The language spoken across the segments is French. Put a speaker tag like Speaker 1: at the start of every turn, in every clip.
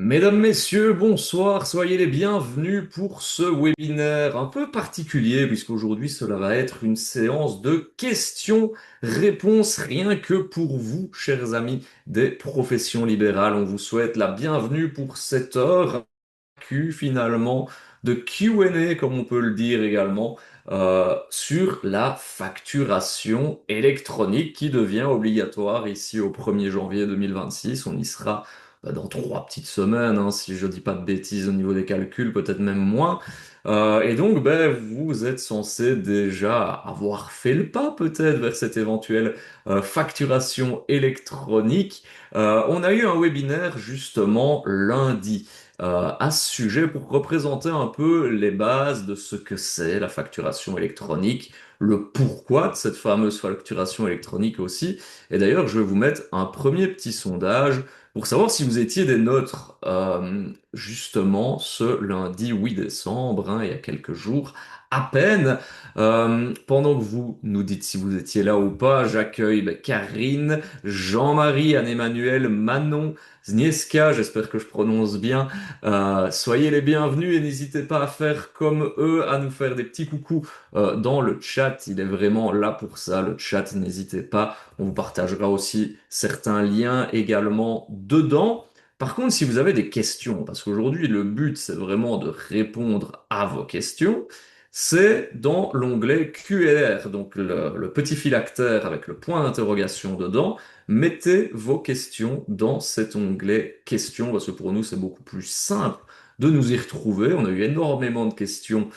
Speaker 1: Mesdames, Messieurs, bonsoir, soyez les bienvenus pour ce webinaire un peu particulier puisqu'aujourd'hui cela va être une séance de questions-réponses rien que pour vous, chers amis des professions libérales. On vous souhaite la bienvenue pour cette heure finalement de Q&A, comme on peut le dire également, sur la facturation électronique qui devient obligatoire ici au 1er janvier 2026. On y sera dans 3 petites semaines, hein, si je dis pas de bêtises au niveau des calculs, peut-être même moins. Et donc, vous êtes censé déjà avoir fait le pas peut-être vers cette éventuelle facturation électronique. On a eu un webinaire justement lundi à ce sujet pour représenter un peu les bases de ce que c'est la facturation électronique, le pourquoi de cette fameuse facturation électronique aussi. Et d'ailleurs, je vais vous mettre un premier petit sondage pour savoir si vous étiez des nôtres, justement ce lundi 8 décembre, hein, il y a quelques jours à peine. Pendant que vous nous dites si vous étiez là ou pas, j'accueille Karine, Jean-Marie, Anne-Emmanuel, Manon, Znieska, j'espère que je prononce bien. Soyez les bienvenus et n'hésitez pas à faire comme eux, à nous faire des petits coucous dans le chat. Il est vraiment là pour ça, le chat, n'hésitez pas. On vous partagera aussi certains liens également dedans. Par contre, si vous avez des questions, parce qu'aujourd'hui le but c'est vraiment de répondre à vos questions, c'est dans l'onglet Q&R, donc le petit phylactère avec le point d'interrogation dedans. Mettez vos questions dans cet onglet questions, parce que pour nous, c'est beaucoup plus simple de nous y retrouver. On a eu énormément de questions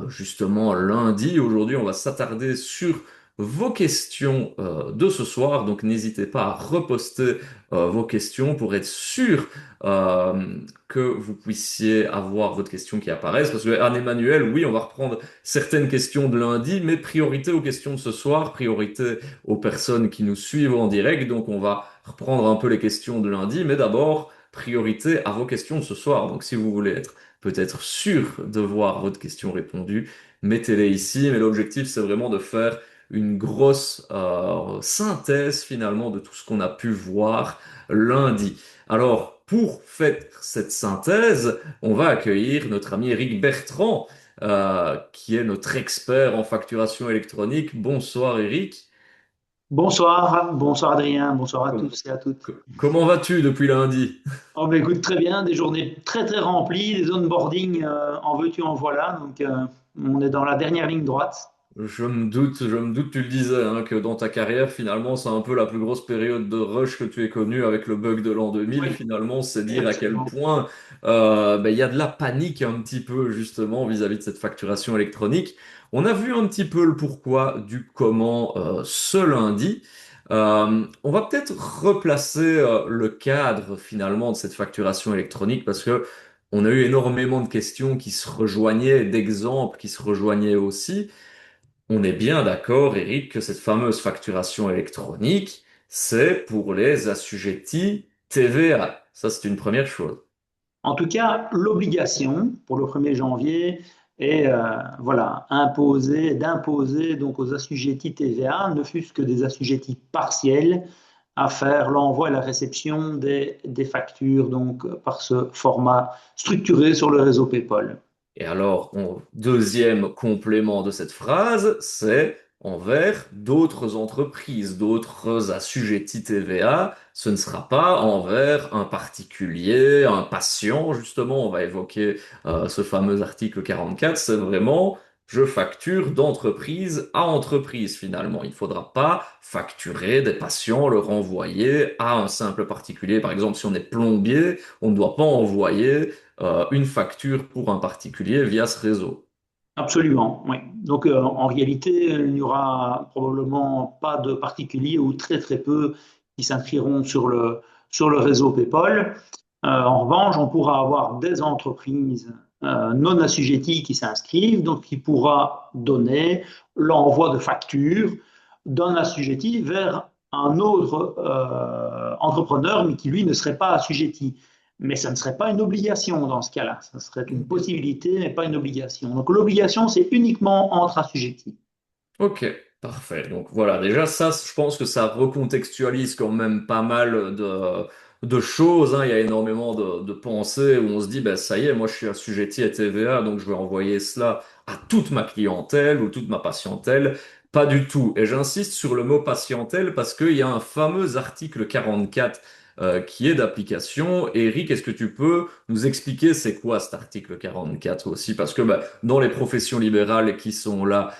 Speaker 1: justement lundi. Aujourd'hui, on va s'attarder sur vos questions de ce soir. Donc, n'hésitez pas à reposter vos questions pour être sûr que vous puissiez avoir votre question qui apparaisse. Parce que Anne-Emmanuel, oui, on va reprendre certaines questions de lundi, mais priorité aux questions de ce soir, priorité aux personnes qui nous suivent en direct. Donc, on va reprendre un peu les questions de lundi, mais d'abord, priorité à vos questions de ce soir. Donc, si vous voulez être peut-être sûr de voir votre question répondue, mettez-les ici. Mais l'objectif, c'est vraiment de faire une grosse synthèse finalement de tout ce qu'on a pu voir lundi. Alors, pour faire cette synthèse, on va accueillir notre ami Eric Bertrand, qui est notre expert en facturation électronique. Bonsoir Eric.
Speaker 2: Bonsoir, bonsoir Adrien, bonsoir à
Speaker 1: Com-
Speaker 2: tous et à toutes.
Speaker 1: Comment vas-tu depuis lundi?
Speaker 2: Oh, bah, écoute, très bien, des journées très très remplies, des onboarding en veux-tu, en voilà. Donc, on est dans la dernière ligne droite.
Speaker 1: Je me doute, tu le disais, hein, que dans ta carrière, finalement, c'est un peu la plus grosse période de rush que tu aies connue avec le bug de l'an 2000.
Speaker 2: Oui,
Speaker 1: Finalement, c'est dire à quel
Speaker 2: absolument.
Speaker 1: point il y a de la panique un petit peu, justement, vis-à-vis de cette facturation électronique. On a vu un petit peu le pourquoi du comment ce lundi. On va peut-être replacer le cadre, finalement, de cette facturation électronique parce que on a eu énormément de questions qui se rejoignaient, d'exemples qui se rejoignaient aussi. On est bien d'accord, Eric, que cette fameuse facturation électronique, c'est pour les assujettis TVA. Ça, c'est une première chose.
Speaker 2: En tout cas, l'obligation pour le 1er janvier est voilà, d'imposer donc aux assujettis TVA, ne fût-ce que des assujettis partiels, à faire l'envoi et la réception des factures donc par ce format structuré sur le réseau PayPal.
Speaker 1: Et alors, deuxième complément de cette phrase, c'est envers d'autres entreprises, d'autres assujettis TVA. Ce ne sera pas envers un particulier, un patient, justement. On va évoquer ce fameux article 44. C'est vraiment, je facture d'entreprise à entreprise, finalement. Il ne faudra pas facturer des patients, le renvoyer à un simple particulier. Par exemple, si on est plombier, on ne doit pas envoyer une facture pour un particulier via ce réseau.
Speaker 2: Absolument, oui. Donc en réalité, il n'y aura probablement pas de particuliers ou très très peu qui s'inscriront sur le réseau PayPal. En revanche, on pourra avoir des entreprises non assujetties qui s'inscrivent, donc qui pourra donner l'envoi de factures d'un assujetti vers un autre entrepreneur, mais qui lui ne serait pas assujetti. Mais ça ne serait pas une obligation dans ce cas-là. Ça serait une
Speaker 1: Ok.
Speaker 2: possibilité, mais pas une obligation. Donc l'obligation, c'est uniquement entre assujettis.
Speaker 1: Ok, parfait. Donc voilà, déjà ça, je pense que ça recontextualise quand même pas mal de choses, hein. Il y a énormément de pensées où on se dit, ben, ça y est, moi je suis assujetti à TVA, donc je vais envoyer cela à toute ma clientèle ou toute ma patientèle. Pas du tout. Et j'insiste sur le mot patientèle parce qu'il y a un fameux article 44 qui est d'application. Et Eric, est-ce que tu peux nous expliquer c'est quoi cet article 44 aussi? Parce que ben, dans les professions libérales qui sont là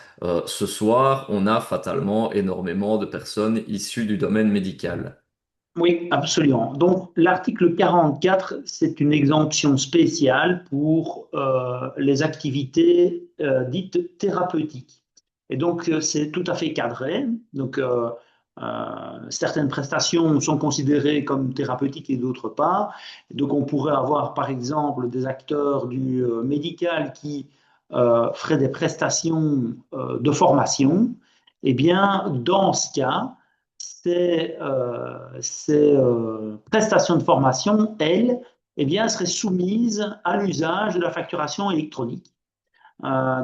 Speaker 1: ce soir, on a fatalement énormément de personnes issues du domaine médical.
Speaker 2: Oui, absolument. Donc, l'article 44, c'est une exemption spéciale pour les activités dites thérapeutiques. Et donc, c'est tout à fait cadré. Donc, certaines prestations sont considérées comme thérapeutiques et d'autres pas. Donc, on pourrait avoir, par exemple, des acteurs du médical qui feraient des prestations de formation. Eh bien, dans ce cas, ces prestations de formation, elles, eh bien, seraient soumises à l'usage de la facturation électronique.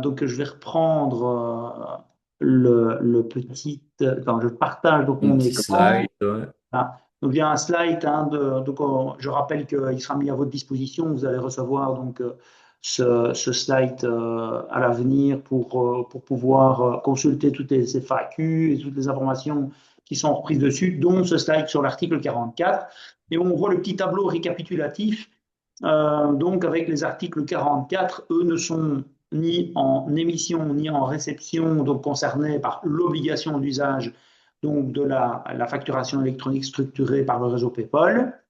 Speaker 2: Donc, je vais reprendre le petit. Quand je partage donc
Speaker 1: Mon
Speaker 2: mon
Speaker 1: petit slide,
Speaker 2: écran.
Speaker 1: ouais.
Speaker 2: Voilà. Donc, il y a un slide. Donc, je rappelle qu'il sera mis à votre disposition. Vous allez recevoir donc ce slide à l'avenir pour pouvoir consulter toutes les FAQ et toutes les informations qui sont reprises dessus, dont ce slide sur l'article 44. Et on voit le petit tableau récapitulatif. Donc, avec les articles 44, eux ne sont ni en émission ni en réception, donc concernés par l'obligation d'usage donc de la facturation électronique structurée par le réseau PayPal.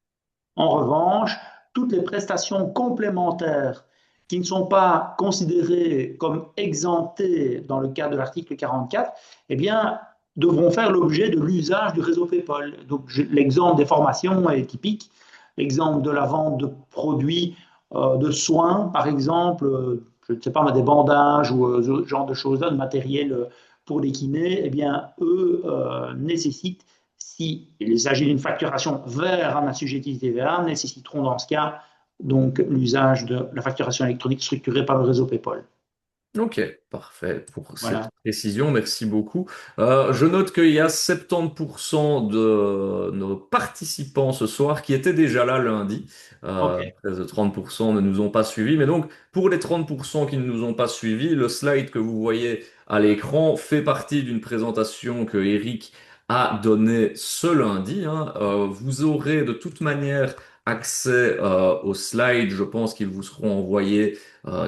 Speaker 2: En revanche, toutes les prestations complémentaires qui ne sont pas considérées comme exemptées dans le cadre de l'article 44, eh bien, devront faire l'objet de l'usage du réseau PayPal. Donc, l'exemple des formations est typique. L'exemple de la vente de produits de soins, par exemple, je ne sais pas, des bandages ou ce genre de choses-là, de matériel pour les kinés, eh bien, eux nécessitent, s'il s'agit d'une facturation vers un assujetti TVA, nécessiteront dans ce cas donc l'usage de la facturation électronique structurée par le réseau PayPal.
Speaker 1: Ok, parfait pour cette
Speaker 2: Voilà.
Speaker 1: précision, merci beaucoup. Je note qu'il y a 70% de nos participants ce soir qui étaient déjà là lundi.
Speaker 2: OK.
Speaker 1: Près de 30% ne nous ont pas suivis. Mais donc, pour les 30% qui ne nous ont pas suivis, le slide que vous voyez à l'écran fait partie d'une présentation que Eric a donnée ce lundi, hein. Vous aurez de toute manière accès aux slides. Je pense qu'ils vous seront envoyés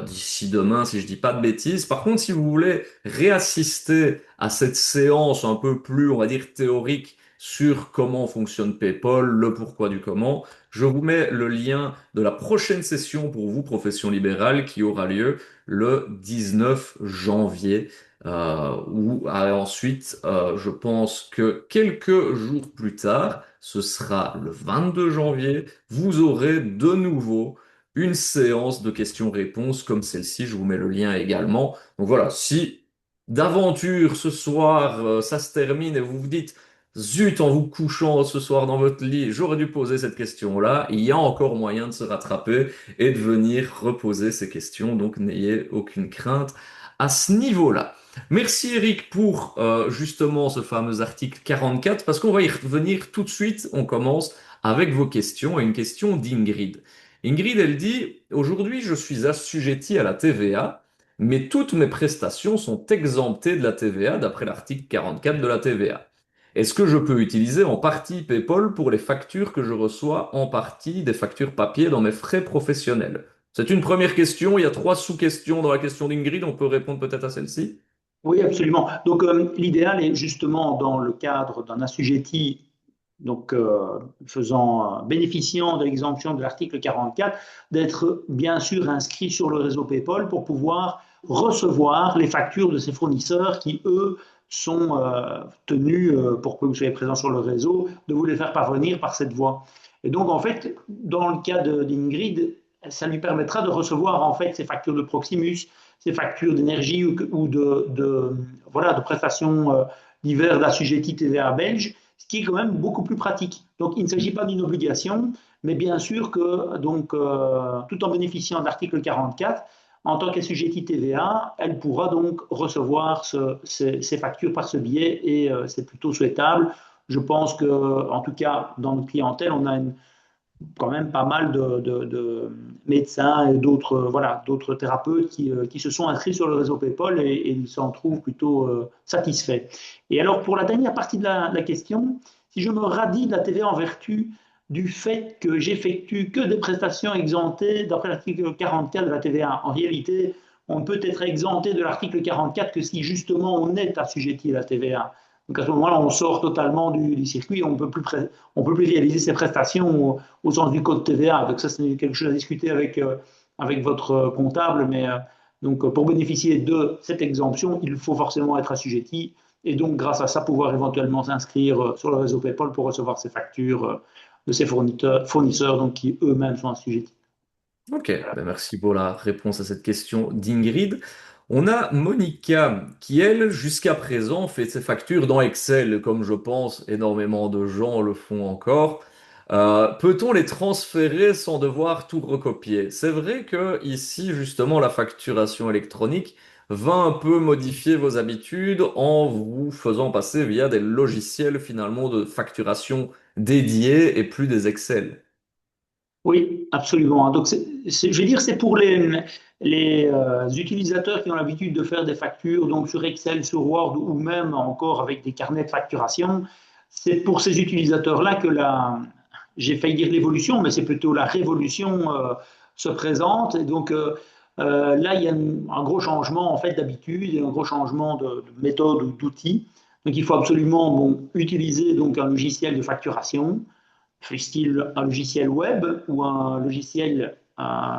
Speaker 1: d'ici demain, si je dis pas de bêtises. Par contre, si vous voulez réassister à cette séance un peu plus, on va dire, théorique sur comment fonctionne PayPal, le pourquoi du comment, je vous mets le lien de la prochaine session pour vous, profession libérale, qui aura lieu le 19 janvier. Ensuite, je pense que quelques jours plus tard, ce sera le 22 janvier, vous aurez de nouveau une séance de questions-réponses comme celle-ci. Je vous mets le lien également. Donc voilà, si d'aventure ce soir, ça se termine et vous vous dites, zut, en vous couchant ce soir dans votre lit, j'aurais dû poser cette question-là, il y a encore moyen de se rattraper et de venir reposer ces questions. Donc n'ayez aucune crainte à ce niveau-là. Merci Eric pour justement ce fameux article 44 parce qu'on va y revenir tout de suite. On commence avec vos questions et une question d'Ingrid. Ingrid, elle dit, aujourd'hui, je suis assujetti à la TVA, mais toutes mes prestations sont exemptées de la TVA d'après l'article 44 de la TVA. Est-ce que je peux utiliser en partie PayPal pour les factures que je reçois en partie des factures papier dans mes frais professionnels? C'est une première question. Il y a trois sous-questions dans la question d'Ingrid. On peut répondre peut-être à celle-ci.
Speaker 2: Oui, absolument. Donc, l'idéal est justement dans le cadre d'un assujetti, donc bénéficiant de l'exemption de l'article 44, d'être bien sûr inscrit sur le réseau PayPal pour pouvoir recevoir les factures de ses fournisseurs qui, eux, sont tenus, pour que vous soyez présent sur le réseau, de vous les faire parvenir par cette voie. Et donc, en fait, dans le cas d'Ingrid, ça lui permettra de recevoir en fait ces factures de Proximus, ces factures d'énergie ou voilà, de prestations diverses d'assujettis TVA belge, ce qui est quand même beaucoup plus pratique. Donc, il ne s'agit pas d'une obligation, mais bien sûr que, donc, tout en bénéficiant de l'article 44, en tant qu'assujetti TVA, elle pourra donc recevoir ces factures par ce biais et c'est plutôt souhaitable. Je pense que, en tout cas, dans notre clientèle, on a quand même pas mal de médecins et d'autres voilà, d'autres thérapeutes qui se sont inscrits sur le réseau PayPal et ils s'en trouvent plutôt satisfaits. Et alors, pour la dernière partie de la question, si je me radis de la TVA en vertu du fait que j'effectue que des prestations exemptées d'après l'article 44 de la TVA, en réalité, on ne peut être exempté de l'article 44 que si justement on est assujetti à la TVA. Donc à ce moment-là, on sort totalement du circuit, on peut plus réaliser ces prestations au sens du code TVA. Donc ça, c'est quelque chose à discuter avec votre comptable, mais donc pour bénéficier de cette exemption, il faut forcément être assujetti et donc grâce à ça pouvoir éventuellement s'inscrire sur le réseau PayPal pour recevoir ces factures de ces fournisseurs donc qui eux-mêmes sont assujettis.
Speaker 1: Ok, ben merci pour la réponse à cette question d'Ingrid. On a Monica qui, elle, jusqu'à présent, fait ses factures dans Excel, comme je pense énormément de gens le font encore. Peut-on les transférer sans devoir tout recopier? C'est vrai que ici, justement, la facturation électronique va un peu modifier vos habitudes en vous faisant passer via des logiciels finalement de facturation dédiés et plus des Excel.
Speaker 2: Oui, absolument. Donc, je vais dire, c'est pour les utilisateurs qui ont l'habitude de faire des factures, donc sur Excel, sur Word ou même encore avec des carnets de facturation. C'est pour ces utilisateurs-là que j'ai failli dire l'évolution, mais c'est plutôt la révolution se présente. Et donc, là, il y a un gros changement en fait d'habitude et un gros changement de méthode ou d'outil. Donc, il faut absolument bon, utiliser donc un logiciel de facturation fût-il un logiciel web ou un logiciel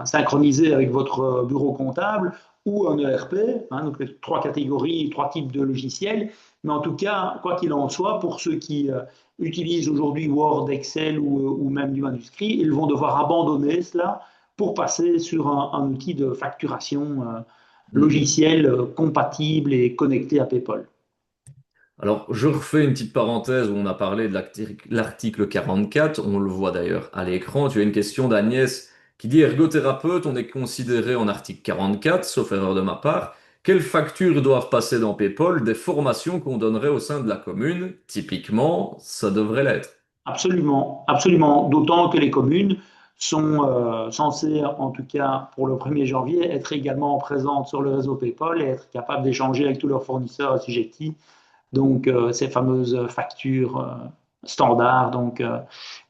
Speaker 2: synchronisé avec votre bureau comptable ou un ERP, hein, donc les trois catégories, trois types de logiciels. Mais en tout cas, quoi qu'il en soit, pour ceux qui utilisent aujourd'hui Word, Excel ou même du manuscrit, ils vont devoir abandonner cela pour passer sur un outil de facturation logiciel compatible et connecté à PayPal.
Speaker 1: Alors, je refais une petite parenthèse où on a parlé de l'article 44, on le voit d'ailleurs à l'écran. Tu as une question d'Agnès qui dit ergothérapeute, on est considéré en article 44, sauf erreur de ma part. Quelles factures doivent passer dans PayPal des formations qu'on donnerait au sein de la commune? Typiquement, ça devrait l'être.
Speaker 2: Absolument, absolument. D'autant que les communes sont censées, en tout cas pour le 1er janvier, être également présentes sur le réseau PayPal et être capables d'échanger avec tous leurs fournisseurs assujettis. Donc, ces fameuses factures standards, donc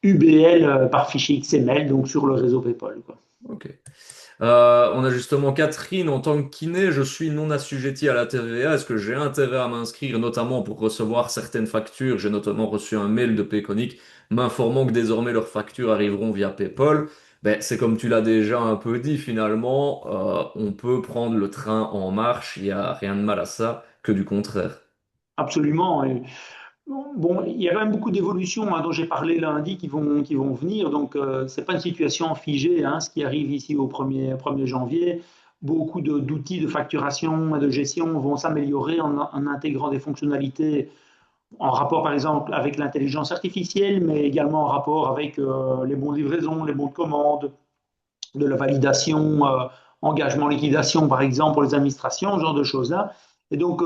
Speaker 2: UBL par fichier XML, donc sur le réseau PayPal, quoi.
Speaker 1: Ok. On a justement Catherine, en tant que kiné, je suis non assujetti à la TVA. Est-ce que j'ai intérêt à m'inscrire, notamment pour recevoir certaines factures? J'ai notamment reçu un mail de Payconic m'informant que désormais leurs factures arriveront via PayPal. Ben, c'est comme tu l'as déjà un peu dit, finalement, on peut prendre le train en marche, il n'y a rien de mal à ça, que du contraire.
Speaker 2: Absolument. Et bon, il y a quand même beaucoup d'évolutions hein, dont j'ai parlé lundi qui vont venir. Donc, ce n'est pas une situation figée, hein, ce qui arrive ici au 1er janvier. Beaucoup d'outils de facturation et de gestion vont s'améliorer en intégrant des fonctionnalités en rapport, par exemple, avec l'intelligence artificielle, mais également en rapport avec les bons de livraison, les bons de commande, de la validation, engagement, liquidation, par exemple, pour les administrations, ce genre de choses-là. Et donc,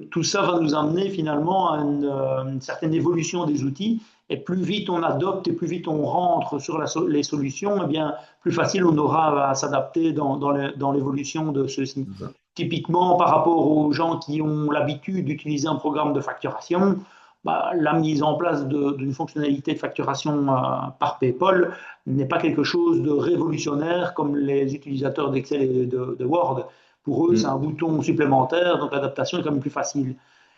Speaker 2: tout ça va nous amener finalement à une certaine évolution des outils. Et plus vite on adopte et plus vite on rentre sur les solutions, eh bien, plus facile on aura à s'adapter dans l'évolution de ceux-ci. Typiquement, par rapport aux gens qui ont l'habitude d'utiliser un programme de facturation, bah, la mise en place d'une fonctionnalité de facturation par PayPal n'est pas quelque chose de révolutionnaire comme les utilisateurs d'Excel et de Word. Pour eux, c'est un
Speaker 1: Hmm.
Speaker 2: bouton supplémentaire, donc l'adaptation est quand même plus facile.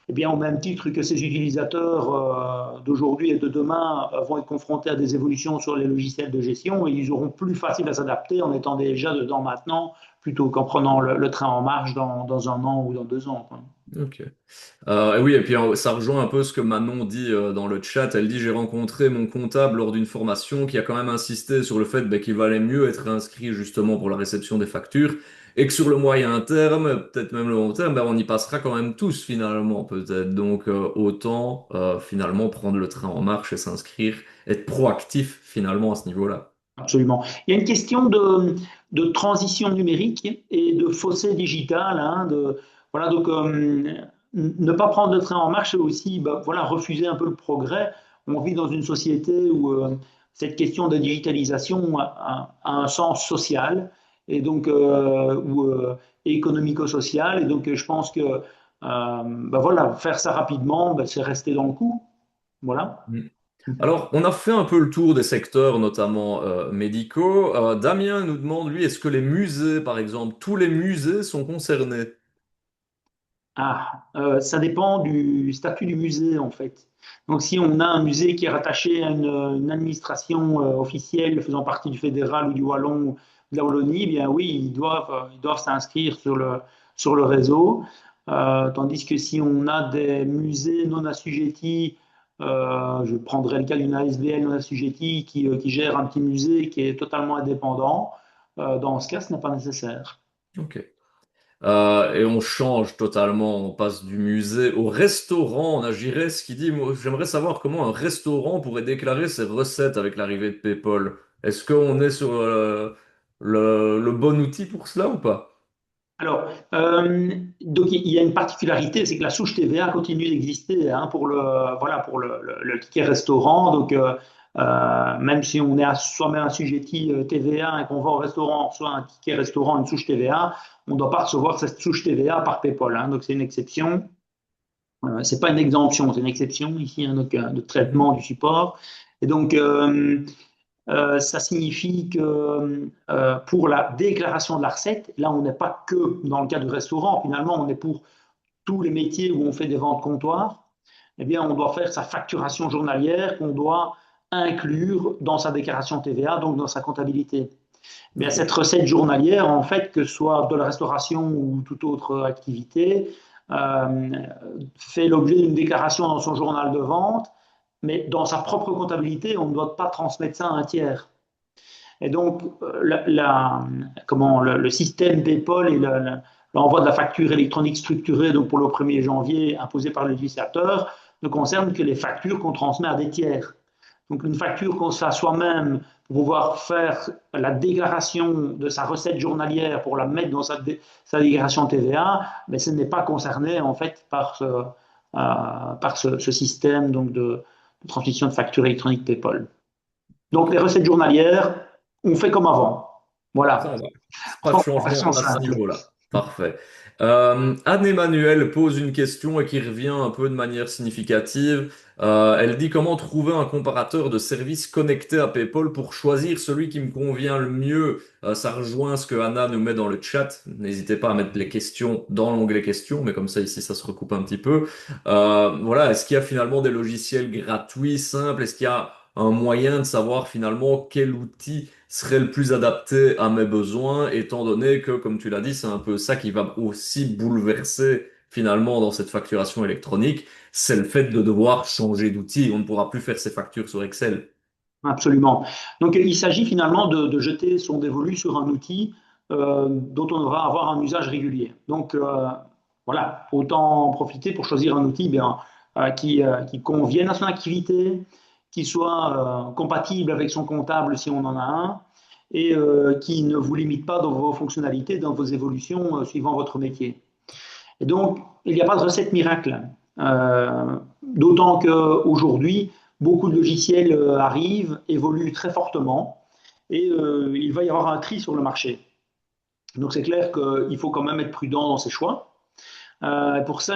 Speaker 2: Eh bien, au même titre que ces utilisateurs d'aujourd'hui et de demain vont être confrontés à des évolutions sur les logiciels de gestion et ils auront plus facile à s'adapter en étant déjà dedans maintenant plutôt qu'en prenant le train en marche dans un an ou dans 2 ans, quoi.
Speaker 1: Ok. Et oui, et puis ça rejoint un peu ce que Manon dit dans le chat. Elle dit, j'ai rencontré mon comptable lors d'une formation qui a quand même insisté sur le fait qu'il valait mieux être inscrit justement pour la réception des factures et que sur le moyen terme, peut-être même le long terme, on y passera quand même tous finalement peut-être. Donc autant finalement prendre le train en marche et s'inscrire, être proactif finalement à ce niveau-là.
Speaker 2: Absolument. Il y a une question de transition numérique et de fossé digital. Hein, voilà, donc, ne pas prendre le train en marche, c'est aussi bah, voilà, refuser un peu le progrès. On vit dans une société où cette question de digitalisation a un sens social et donc ou économico-social. Et donc, je pense que ben voilà, faire ça rapidement, ben, c'est rester dans le coup. Voilà.
Speaker 1: Mm. Alors, on a fait un peu le tour des secteurs, notamment médicaux. Damien nous demande, lui, est-ce que les musées, par exemple, tous les musées sont concernés?
Speaker 2: Ça dépend du statut du musée, en fait. Donc, si on a un musée qui est rattaché à une administration officielle faisant partie du fédéral ou du wallon ou de la Wallonie, eh bien oui, ils doivent s'inscrire sur le réseau. Tandis que si on a des musées non assujettis, je prendrai le cas d'une ASBL non assujettie qui gère un petit musée qui est totalement indépendant, dans ce cas, ce n'est pas nécessaire.
Speaker 1: Ok. Et on change totalement, on passe du musée au restaurant. On a Giresse qui dit, moi, j'aimerais savoir comment un restaurant pourrait déclarer ses recettes avec l'arrivée de PayPal. Est-ce qu'on est sur le bon outil pour cela ou pas?
Speaker 2: Alors, donc il y a une particularité, c'est que la souche TVA continue d'exister hein, pour voilà, pour le ticket restaurant. Donc, même si on est soi-même assujetti TVA et qu'on va au restaurant, on reçoit un ticket restaurant, une souche TVA, on ne doit pas recevoir cette souche TVA par PayPal. Hein. Donc, c'est une exception. C'est pas une exemption, c'est une exception ici, hein, donc, de traitement
Speaker 1: Mhm.
Speaker 2: du support. Et donc, ça signifie que pour la déclaration de la recette, là, on n'est pas que dans le cas du restaurant, finalement, on est pour tous les métiers où on fait des ventes comptoirs, eh bien, on doit faire sa facturation journalière qu'on doit inclure dans sa déclaration TVA, donc dans sa comptabilité. Eh bien,
Speaker 1: Ok.
Speaker 2: cette recette journalière, en fait, que ce soit de la restauration ou toute autre activité, euh, fait l'objet d'une déclaration dans son journal de vente, mais dans sa propre comptabilité, on ne doit pas transmettre ça à un tiers. Et donc, comment, le système PayPal et l'envoi de la facture électronique structurée donc pour le 1er janvier imposé par le législateur ne concerne que les factures qu'on transmet à des tiers. Donc, une facture qu'on fait soi-même pour pouvoir faire la déclaration de sa recette journalière pour la mettre dans sa déclaration TVA, mais ce n'est pas concerné en fait par ce système donc de transmission de facture électronique PayPal. Donc, les recettes journalières, on fait comme avant.
Speaker 1: Ça
Speaker 2: Voilà.
Speaker 1: va. Pas de
Speaker 2: En
Speaker 1: changement
Speaker 2: version
Speaker 1: à ce
Speaker 2: simple.
Speaker 1: niveau-là. Parfait. Anne-Emmanuelle pose une question et qui revient un peu de manière significative. Elle dit comment trouver un comparateur de services connectés à PayPal pour choisir celui qui me convient le mieux. Ça rejoint ce que Anna nous met dans le chat. N'hésitez pas à mettre les questions dans l'onglet questions, mais comme ça ici ça se recoupe un petit peu. Voilà, est-ce qu'il y a finalement des logiciels gratuits, simples? Est-ce qu'il y a un moyen de savoir finalement quel outil serait le plus adapté à mes besoins, étant donné que, comme tu l'as dit, c'est un peu ça qui va aussi bouleverser finalement dans cette facturation électronique, c'est le fait de devoir changer d'outil. On ne pourra plus faire ses factures sur Excel.
Speaker 2: Absolument. Donc, il s'agit finalement de jeter son dévolu sur un outil dont on va avoir un usage régulier. Donc, voilà, autant en profiter pour choisir un outil bien, qui convienne à son activité, qui soit compatible avec son comptable si on en a un, et qui ne vous limite pas dans vos fonctionnalités, dans vos évolutions suivant votre métier. Et donc, il n'y a pas de recette miracle. D'autant qu'aujourd'hui, beaucoup de logiciels arrivent, évoluent très fortement, et il va y avoir un tri sur le marché. Donc c'est clair qu'il faut quand même être prudent dans ses choix. Pour ça,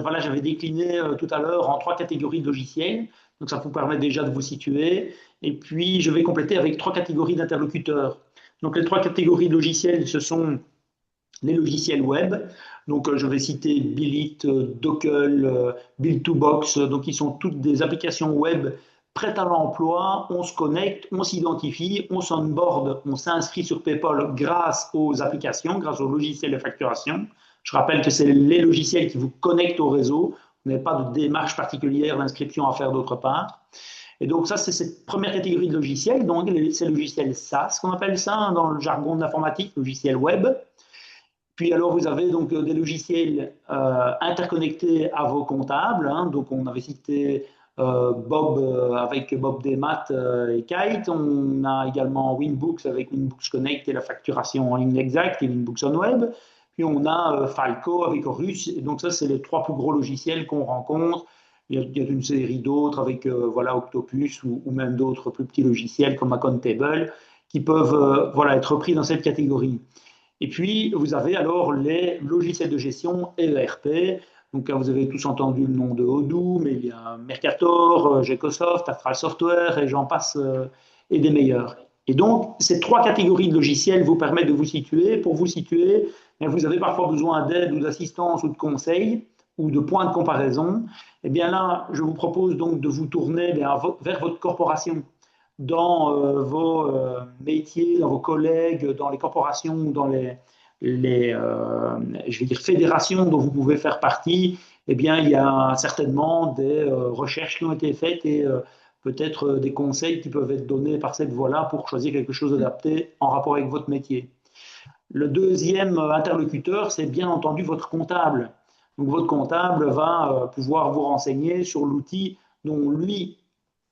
Speaker 2: voilà, j'avais décliné tout à l'heure en trois catégories de logiciels. Donc ça vous permet déjà de vous situer. Et puis, je vais compléter avec trois catégories d'interlocuteurs. Donc les trois catégories de logiciels, ce sont les logiciels web. Donc, je vais citer Billit, Dockle, Build2Box. Donc, ils sont toutes des applications web prêtes à l'emploi. On se connecte, on s'identifie, on s'onboard, on s'inscrit sur PayPal grâce aux applications, grâce aux logiciels de facturation. Je rappelle que c'est les logiciels qui vous connectent au réseau. Vous n'avez pas de démarche particulière d'inscription à faire d'autre part. Et donc, ça, c'est cette première catégorie de logiciels. Donc, c'est le logiciel SaaS, qu'on appelle ça hein, dans le jargon de l'informatique, logiciel web. Puis alors, vous avez donc des logiciels interconnectés à vos comptables. Hein. Donc, on avait cité Bob avec Bob Desmat et Kite. On a également Winbooks avec Winbooks Connect et la facturation en ligne exacte et Winbooks on Web. Puis on a Falco avec Horus. Et donc, ça, c'est les trois plus gros logiciels qu'on rencontre Il y a une série d'autres avec voilà, Octopus ou même d'autres plus petits logiciels comme Accountable qui peuvent voilà, être repris dans cette catégorie. Et puis, vous avez alors les logiciels de gestion ERP. Donc, vous avez tous entendu le nom de Odoo, mais il y a Mercator, Gecosoft, Astral Software, et j'en passe, et des meilleurs. Et donc, ces trois catégories de logiciels vous permettent de vous situer. Pour vous situer, vous avez parfois besoin d'aide ou d'assistance ou de conseils ou de points de comparaison. Et bien là, je vous propose donc de vous tourner vers votre corporation dans vos métiers, dans vos collègues, dans les corporations ou dans je vais dire, fédérations dont vous pouvez faire partie, eh bien, il y a certainement des recherches qui ont été faites et peut-être des conseils qui peuvent être donnés par cette voie-là pour choisir quelque chose d'adapté en rapport avec votre métier. Le deuxième interlocuteur, c'est bien entendu votre comptable. Donc, votre comptable va pouvoir vous renseigner sur l'outil dont lui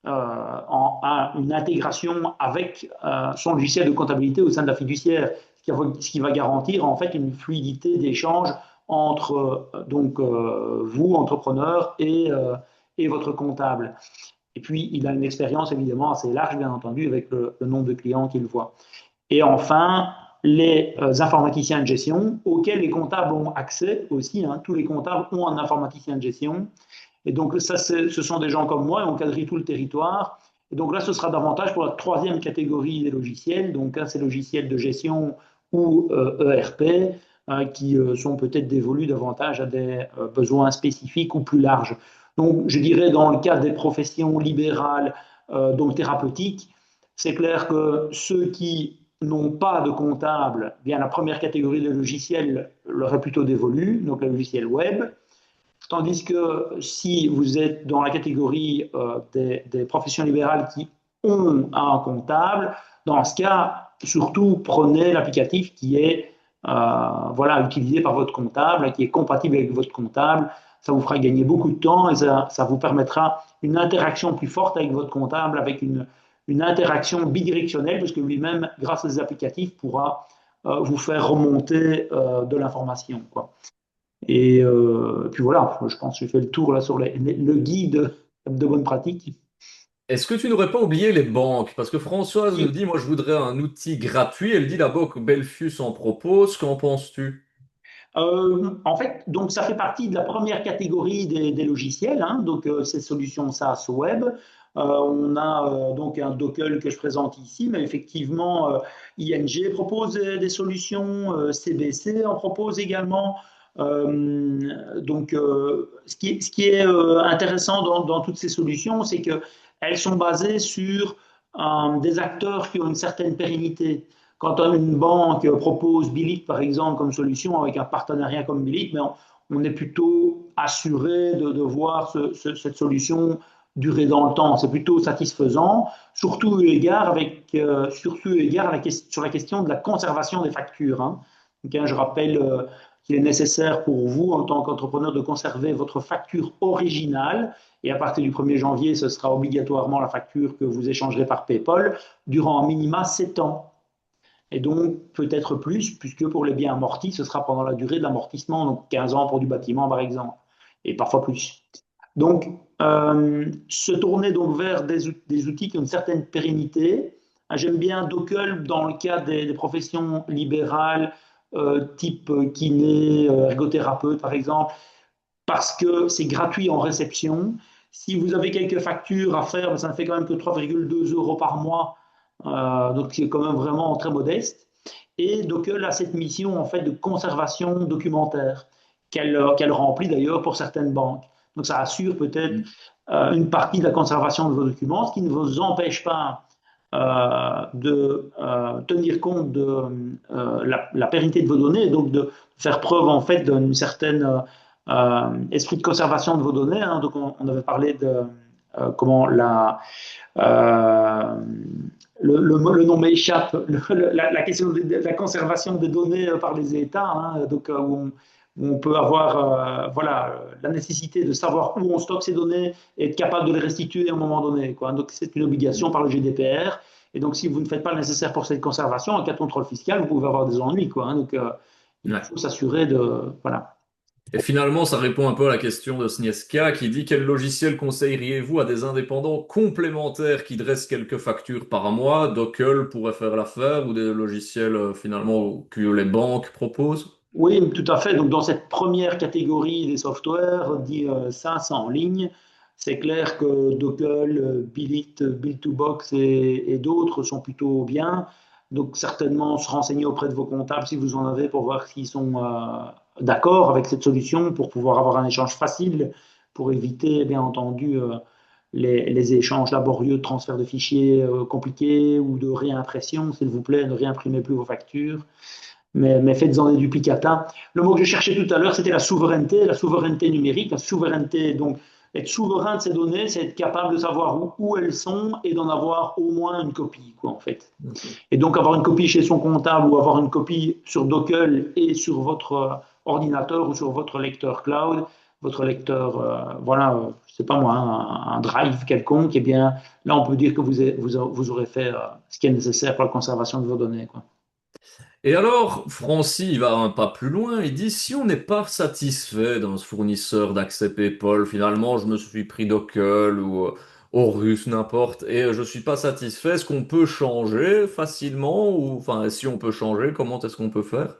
Speaker 2: a une intégration avec son logiciel de comptabilité au sein de la fiduciaire, ce qui va garantir en fait une fluidité d'échange entre vous, entrepreneur, et votre comptable. Et puis, il a une expérience évidemment assez large, bien entendu, avec le nombre de clients qu'il voit. Et enfin, les informaticiens de gestion, auxquels les comptables ont accès aussi. Hein, tous les comptables ont un informaticien de gestion. Et donc, ça, ce sont des gens comme moi, et on quadrille tout le territoire. Et donc là, ce sera davantage pour la troisième catégorie des logiciels, donc ces logiciels de gestion ou ERP, qui sont peut-être dévolus davantage à des besoins spécifiques ou plus larges. Donc, je dirais, dans le cas des professions libérales, donc thérapeutiques, c'est clair que ceux qui n'ont pas de comptable, bien la première catégorie de logiciels leur est plutôt dévolue, donc le logiciel web. Tandis que si vous êtes dans la catégorie des professions libérales qui ont un comptable, dans ce cas, surtout prenez l'applicatif qui est voilà, utilisé par votre comptable, qui est compatible avec votre comptable. Ça vous fera gagner beaucoup de temps et ça vous permettra une interaction plus forte avec votre comptable, avec une interaction bidirectionnelle, puisque lui-même, grâce à ces applicatifs, pourra vous faire remonter de l'information, quoi. Et puis voilà, je pense que j'ai fait le tour là sur le guide de bonne pratique.
Speaker 1: Est-ce que tu n'aurais pas oublié les banques? Parce que Françoise nous
Speaker 2: Oui.
Speaker 1: dit, moi je voudrais un outil gratuit. Elle dit la banque Belfius en propose. Qu'en penses-tu?
Speaker 2: En fait, donc ça fait partie de la première catégorie des logiciels, hein, donc ces solutions SaaS web. On a donc un Docker que je présente ici, mais effectivement, ING propose des solutions, CBC en propose également. Ce qui est intéressant dans toutes ces solutions, c'est qu'elles sont basées sur des acteurs qui ont une certaine pérennité. Quand une banque propose Bilit, par exemple, comme solution, avec un partenariat comme Bilit, mais on est plutôt assuré de voir cette solution durer dans le temps. C'est plutôt satisfaisant, surtout eu égard, sur la question de la conservation des factures. Hein. Donc, hein, je rappelle qu'il est nécessaire pour vous, en tant qu'entrepreneur, de conserver votre facture originale. Et à partir du 1er janvier, ce sera obligatoirement la facture que vous échangerez par PayPal durant un minima 7 ans. Et donc peut-être plus, puisque pour les biens amortis, ce sera pendant la durée de l'amortissement, donc 15 ans pour du bâtiment par exemple, et parfois plus. Donc se tourner donc vers des outils qui ont une certaine pérennité. J'aime bien Dockel dans le cas des professions libérales, type kiné, ergothérapeute par exemple, parce que c'est gratuit en réception. Si vous avez quelques factures à faire, ça ne fait quand même que 3,2 euros par mois, donc c'est quand même vraiment très modeste. Et Dockel a cette mission en fait de conservation documentaire qu'elle remplit d'ailleurs pour certaines banques. Donc ça assure peut-être une partie de la conservation de vos documents, ce qui ne vous empêche pas de tenir compte de la pérennité de vos données et donc de faire preuve en fait d'une certaine esprit de conservation de vos données. Hein. Donc on avait parlé de comment euh, le nom m'échappe, la question de la conservation des données par les États, hein, donc où on peut avoir voilà, la nécessité de savoir où on stocke ces données et être capable de les restituer à un moment donné. Quoi. Donc c'est une obligation par le GDPR. Et donc si vous ne faites pas le nécessaire pour cette conservation, en cas de contrôle fiscal, vous pouvez avoir des ennuis. Quoi, hein. Donc il
Speaker 1: Ouais.
Speaker 2: faut s'assurer de... Voilà.
Speaker 1: Et finalement, ça répond un peu à la question de Snieska qui dit quel logiciel conseilleriez-vous à des indépendants complémentaires qui dressent quelques factures par mois? Dockel pourrait faire l'affaire ou des logiciels finalement que les banques proposent?
Speaker 2: Oui, tout à fait. Donc, dans cette première catégorie des softwares, dit ça, c'est en ligne. C'est clair que Docker, Bilit, Bill2Box et d'autres sont plutôt bien. Donc, certainement se renseigner auprès de vos comptables si vous en avez pour voir s'ils sont d'accord avec cette solution pour pouvoir avoir un échange facile pour éviter, bien entendu, les échanges laborieux de transfert de fichiers compliqués ou de réimpression. S'il vous plaît, ne réimprimez plus vos factures mais faites-en des duplicata. Le mot que je cherchais tout à l'heure, c'était la souveraineté numérique, la souveraineté. Donc, être souverain de ces données, c'est être capable de savoir où elles sont et d'en avoir au moins une copie, quoi, en fait.
Speaker 1: Ok.
Speaker 2: Et donc, avoir une copie chez son comptable ou avoir une copie sur Docker et sur votre ordinateur ou sur votre lecteur cloud, votre lecteur, voilà, je sais pas moi, un drive quelconque, eh bien, là, on peut dire que vous aurez fait ce qui est nécessaire pour la conservation de vos données, quoi.
Speaker 1: Et alors, Francy, il va un pas plus loin, il dit, si on n'est pas satisfait d'un fournisseur d'accès PayPal, finalement, je me suis pris Dockel ou Horus, n'importe, et je suis pas satisfait, est-ce qu'on peut changer facilement, ou, enfin, si on peut changer, comment est-ce qu'on peut faire?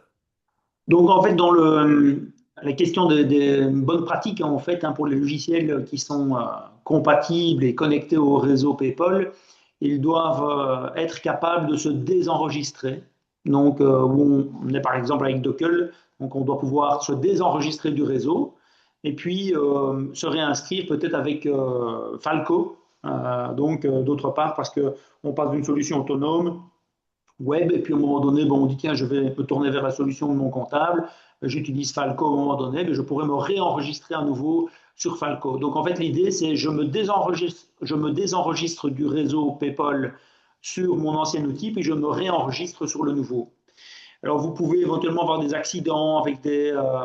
Speaker 2: Donc, en fait, dans la question des bonnes pratiques, en fait, hein, pour les logiciels qui sont compatibles et connectés au réseau PayPal, ils doivent être capables de se désenregistrer. Donc, où on est par exemple avec Dockel, donc on doit pouvoir se désenregistrer du réseau et puis se réinscrire peut-être avec Falco. D'autre part, parce qu'on passe d'une solution autonome web, et puis à un moment donné, bon, on dit tiens, je vais me tourner vers la solution de mon comptable, j'utilise Falco à un moment donné, mais je pourrais me réenregistrer à nouveau sur Falco. Donc en fait, l'idée, c'est je me désenregistre du réseau PayPal sur mon ancien outil, puis je me réenregistre sur le nouveau. Alors vous pouvez éventuellement avoir des accidents avec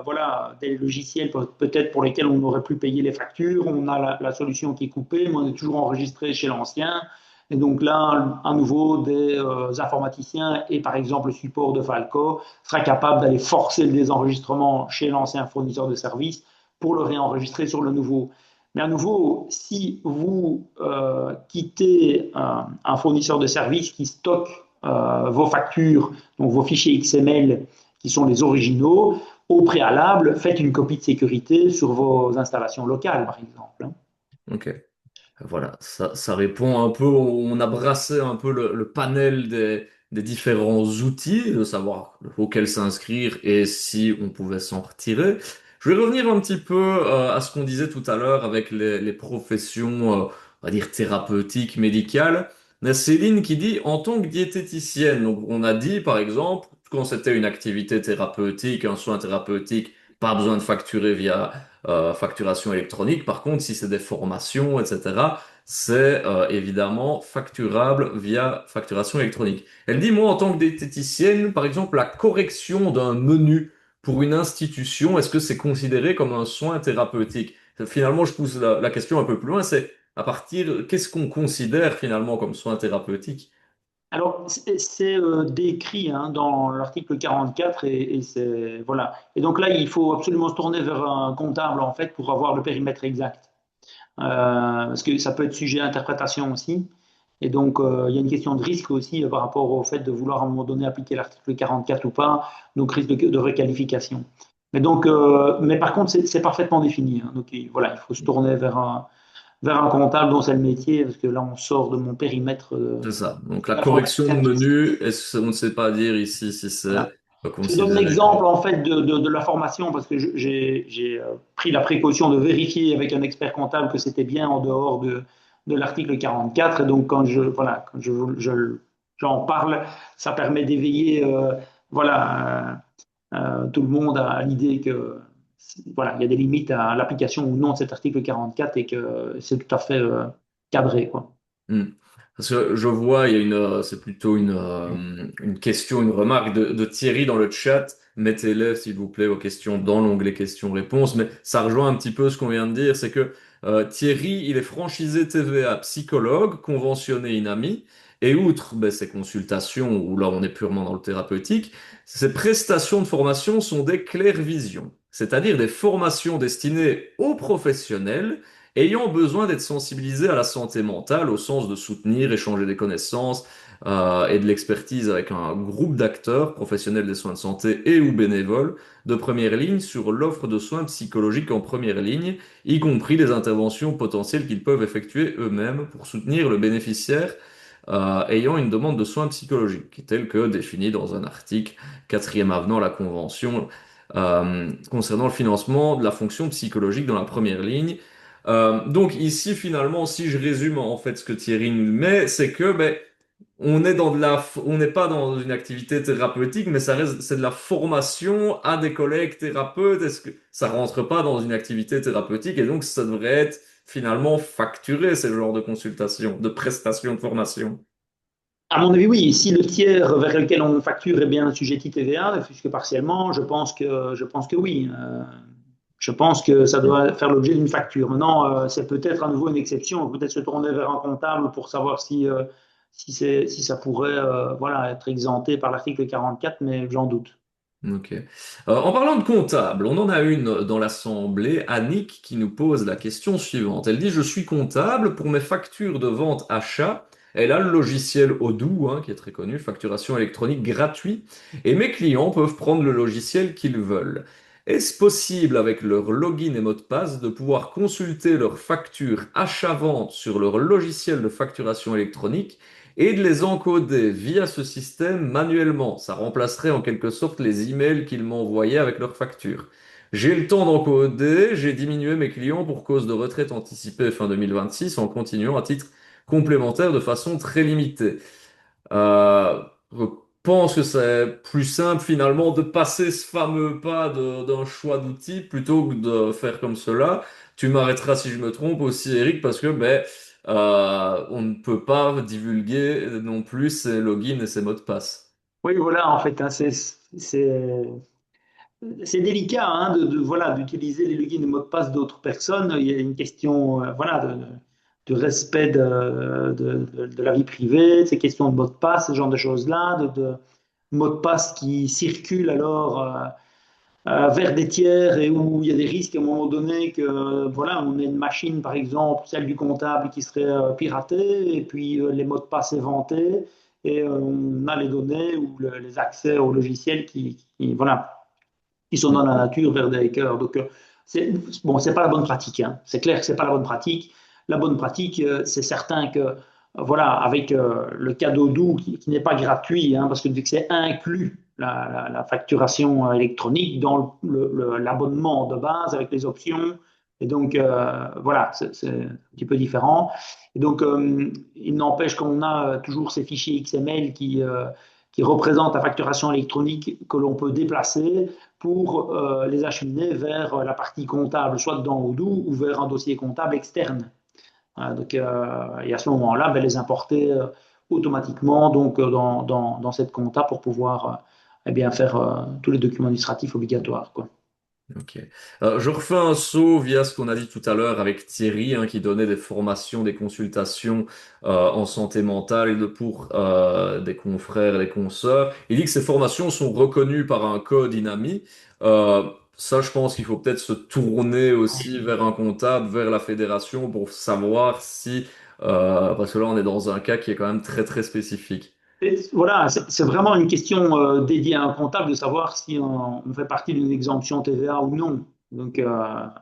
Speaker 2: voilà, des logiciels peut-être pour lesquels on n'aurait plus payé les factures, on a la solution qui est coupée, mais on est toujours enregistré chez l'ancien. Et donc là, à nouveau, des informaticiens et par exemple le support de Falco sera capable d'aller forcer le désenregistrement chez l'ancien fournisseur de services pour le réenregistrer sur le nouveau. Mais à nouveau, si vous quittez un fournisseur de services qui stocke vos factures, donc vos fichiers XML qui sont les originaux, au préalable, faites une copie de sécurité sur vos installations locales, par exemple, hein.
Speaker 1: Ok. Voilà, ça répond un peu, on a brassé un peu le panel des différents outils, de savoir auxquels s'inscrire et si on pouvait s'en retirer. Je vais revenir un petit peu à ce qu'on disait tout à l'heure avec les professions, on va dire thérapeutiques, médicales. Il y a Céline qui dit, en tant que diététicienne, donc on a dit par exemple, quand c'était une activité thérapeutique, un soin thérapeutique, pas besoin de facturer via facturation électronique. Par contre, si c'est des formations, etc., c'est évidemment facturable via facturation électronique. Elle dit, moi, en tant que diététicienne, par exemple, la correction d'un menu pour une institution, est-ce que c'est considéré comme un soin thérapeutique? Finalement, je pousse la question un peu plus loin, c'est à partir, qu'est-ce qu'on considère finalement comme soin thérapeutique?
Speaker 2: Alors, c'est décrit hein, dans l'article 44 et c'est voilà. Et donc là, il faut absolument se tourner vers un comptable en fait pour avoir le périmètre exact. Parce que ça peut être sujet à interprétation aussi. Et donc, il y a une question de risque aussi par rapport au fait de vouloir à un moment donné appliquer l'article 44 ou pas, donc risque de requalification. Mais donc, mais par contre, c'est parfaitement défini, hein. Donc, voilà, il faut se tourner vers un comptable dont c'est le métier, parce que là, on sort de mon périmètre
Speaker 1: C'est ça. Donc la correction de
Speaker 2: informaticien
Speaker 1: menu, on ne sait pas dire ici si c'est
Speaker 2: voilà. Je donne
Speaker 1: considéré comme...
Speaker 2: l'exemple en fait de la formation parce que j'ai pris la précaution de vérifier avec un expert comptable que c'était bien en dehors de l'article 44 et donc quand voilà quand j'en parle, ça permet d'éveiller voilà tout le monde à l'idée que voilà il y a des limites à l'application ou non de cet article 44 et que c'est tout à fait cadré quoi.
Speaker 1: Hmm. Parce que je vois, il y a c'est plutôt une question, une remarque de Thierry dans le chat. Mettez-les, s'il vous plaît, aux questions dans l'onglet questions-réponses. Mais ça rejoint un petit peu ce qu'on vient de dire, c'est que Thierry, il est franchisé TVA, psychologue, conventionné INAMI, et outre ben, ses consultations, où là on est purement dans le thérapeutique, ses prestations de formation sont des clairvisions. c'est-à-dire des formations destinées aux professionnels ayant besoin d'être sensibilisés à la santé mentale au sens de soutenir, échanger des connaissances et de l'expertise avec un groupe d'acteurs, professionnels des soins de santé et ou bénévoles de première ligne sur l'offre de soins psychologiques en première ligne, y compris les interventions potentielles qu'ils peuvent effectuer eux-mêmes pour soutenir le bénéficiaire ayant une demande de soins psychologiques, telle que définie dans un article quatrième avenant à la Convention concernant le financement de la fonction psychologique dans la première ligne. Donc ici, finalement, si je résume en fait ce que Thierry nous met, c'est que ben, on n'est pas dans une activité thérapeutique, mais ça reste, c'est de la formation à des collègues thérapeutes. Est-ce que ça rentre pas dans une activité thérapeutique et donc ça devrait être finalement facturé, ce genre de consultation, de prestation de formation?
Speaker 2: À mon avis, oui. Si le tiers vers lequel on facture est bien assujetti TVA, puisque partiellement, je pense que oui. Je pense que ça doit faire l'objet d'une facture. Maintenant, c'est peut-être à nouveau une exception. Peut-être se tourner vers un comptable pour savoir si ça pourrait voilà, être exempté par l'article 44, mais j'en doute.
Speaker 1: Ok. En parlant de comptable, on en a une dans l'Assemblée, Annick, qui nous pose la question suivante. Elle dit, je suis comptable pour mes factures de vente achat. Elle a le logiciel Odoo, hein, qui est très connu, facturation électronique gratuit, et mes clients peuvent prendre le logiciel qu'ils veulent. Est-ce possible avec leur login et mot de passe de pouvoir consulter leurs factures achat-vente sur leur logiciel de facturation électronique et de les encoder via ce système manuellement? Ça remplacerait en quelque sorte les emails qu'ils m'envoyaient avec leurs factures. J'ai le temps d'encoder, j'ai diminué mes clients pour cause de retraite anticipée fin 2026 en continuant à titre complémentaire de façon très limitée. Je pense que c'est plus simple finalement de passer ce fameux pas d'un choix d'outils plutôt que de faire comme cela. Tu m'arrêteras si je me trompe aussi, Eric, parce que ben, on ne peut pas divulguer non plus ses logins et ses mots de passe.
Speaker 2: Oui, voilà, en fait, hein, c'est délicat hein, voilà, d'utiliser les logins et mots de passe d'autres personnes. Il y a une question voilà, de respect de la vie privée, ces questions de mots de passe, ce genre de choses-là, de mots de passe qui circulent alors vers des tiers et où il y a des risques à un moment donné que voilà, on ait une machine, par exemple, celle du comptable, qui serait piratée et puis les mots de passe éventés et on a les données ou les accès au logiciel voilà, qui sont dans la nature vers des hackers. Donc, c'est bon, c'est pas la bonne pratique. Hein. C'est clair que c'est pas la bonne pratique. La bonne pratique, c'est certain que voilà, avec le cadeau doux qui n'est pas gratuit, hein, parce que c'est inclus la facturation électronique dans l'abonnement de base avec les options. Et donc, voilà, c'est un petit peu différent. Et donc, il n'empêche qu'on a toujours ces fichiers XML qui représentent la facturation électronique que l'on peut déplacer pour les acheminer vers la partie comptable, soit dans Odoo ou vers un dossier comptable externe. Donc, et à ce moment-là, ben, les importer automatiquement donc, dans cette compta pour pouvoir eh bien, faire tous les documents administratifs obligatoires. Quoi.
Speaker 1: Ok. Je refais un saut via ce qu'on a dit tout à l'heure avec Thierry, hein, qui donnait des formations, des consultations en santé mentale pour des confrères et des consoeurs. Il dit que ces formations sont reconnues par un code INAMI. Ça, je pense qu'il faut peut-être se tourner aussi vers un comptable, vers la fédération pour savoir si, parce que là, on est dans un cas qui est quand même très très spécifique.
Speaker 2: Et voilà, c'est vraiment une question dédiée à un comptable de savoir si on fait partie d'une exemption TVA ou non. Donc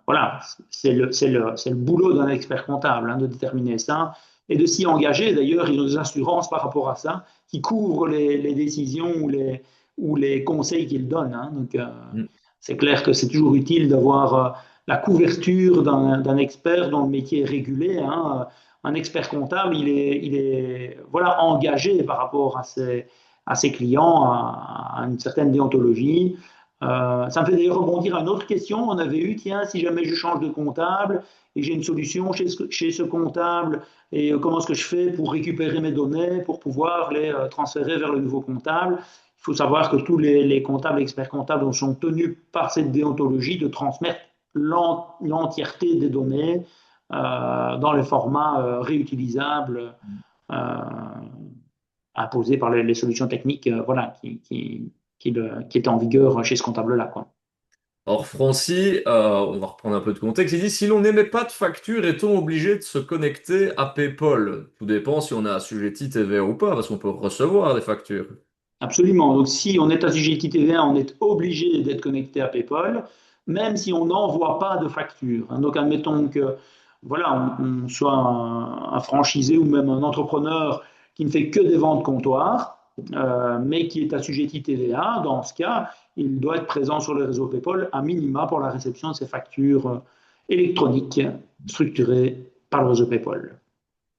Speaker 2: voilà, c'est le boulot d'un expert comptable hein, de déterminer ça et de s'y engager. D'ailleurs, ils ont des assurances par rapport à ça qui couvrent les décisions ou les conseils qu'ils donnent. Hein. Donc
Speaker 1: Mm.
Speaker 2: c'est clair que c'est toujours utile d'avoir la couverture d'un expert dont le métier est régulé. Hein. Un expert comptable, il est voilà, engagé par rapport à ses clients, à une certaine déontologie. Ça me fait d'ailleurs rebondir à une autre question. On avait eu, tiens, si jamais je change de comptable et j'ai une solution chez ce comptable, et comment est-ce que je fais pour récupérer mes données, pour pouvoir les transférer vers le nouveau comptable? Il faut savoir que tous les comptables, experts comptables sont tenus par cette déontologie de transmettre l'entièreté des données dans les formats réutilisables euh, imposés par les solutions techniques voilà, qui étaient en vigueur chez ce comptable-là. Quoi.
Speaker 1: Or, Francy, on va reprendre un peu de contexte, il dit, si l'on n'émet pas de facture, est-on obligé de se connecter à PayPal? Tout dépend si on a assujetti TVA ou pas, parce qu'on peut recevoir des factures.
Speaker 2: Absolument. Donc, si on est assujetti TVA, on est obligé d'être connecté à PayPal, même si on n'envoie pas de facture. Hein. Donc, admettons que voilà, on soit un franchisé ou même un entrepreneur qui ne fait que des ventes comptoirs, mais qui est assujetti TVA. Dans ce cas, il doit être présent sur le réseau PayPal à minima pour la réception de ses factures électroniques structurées par le réseau PayPal.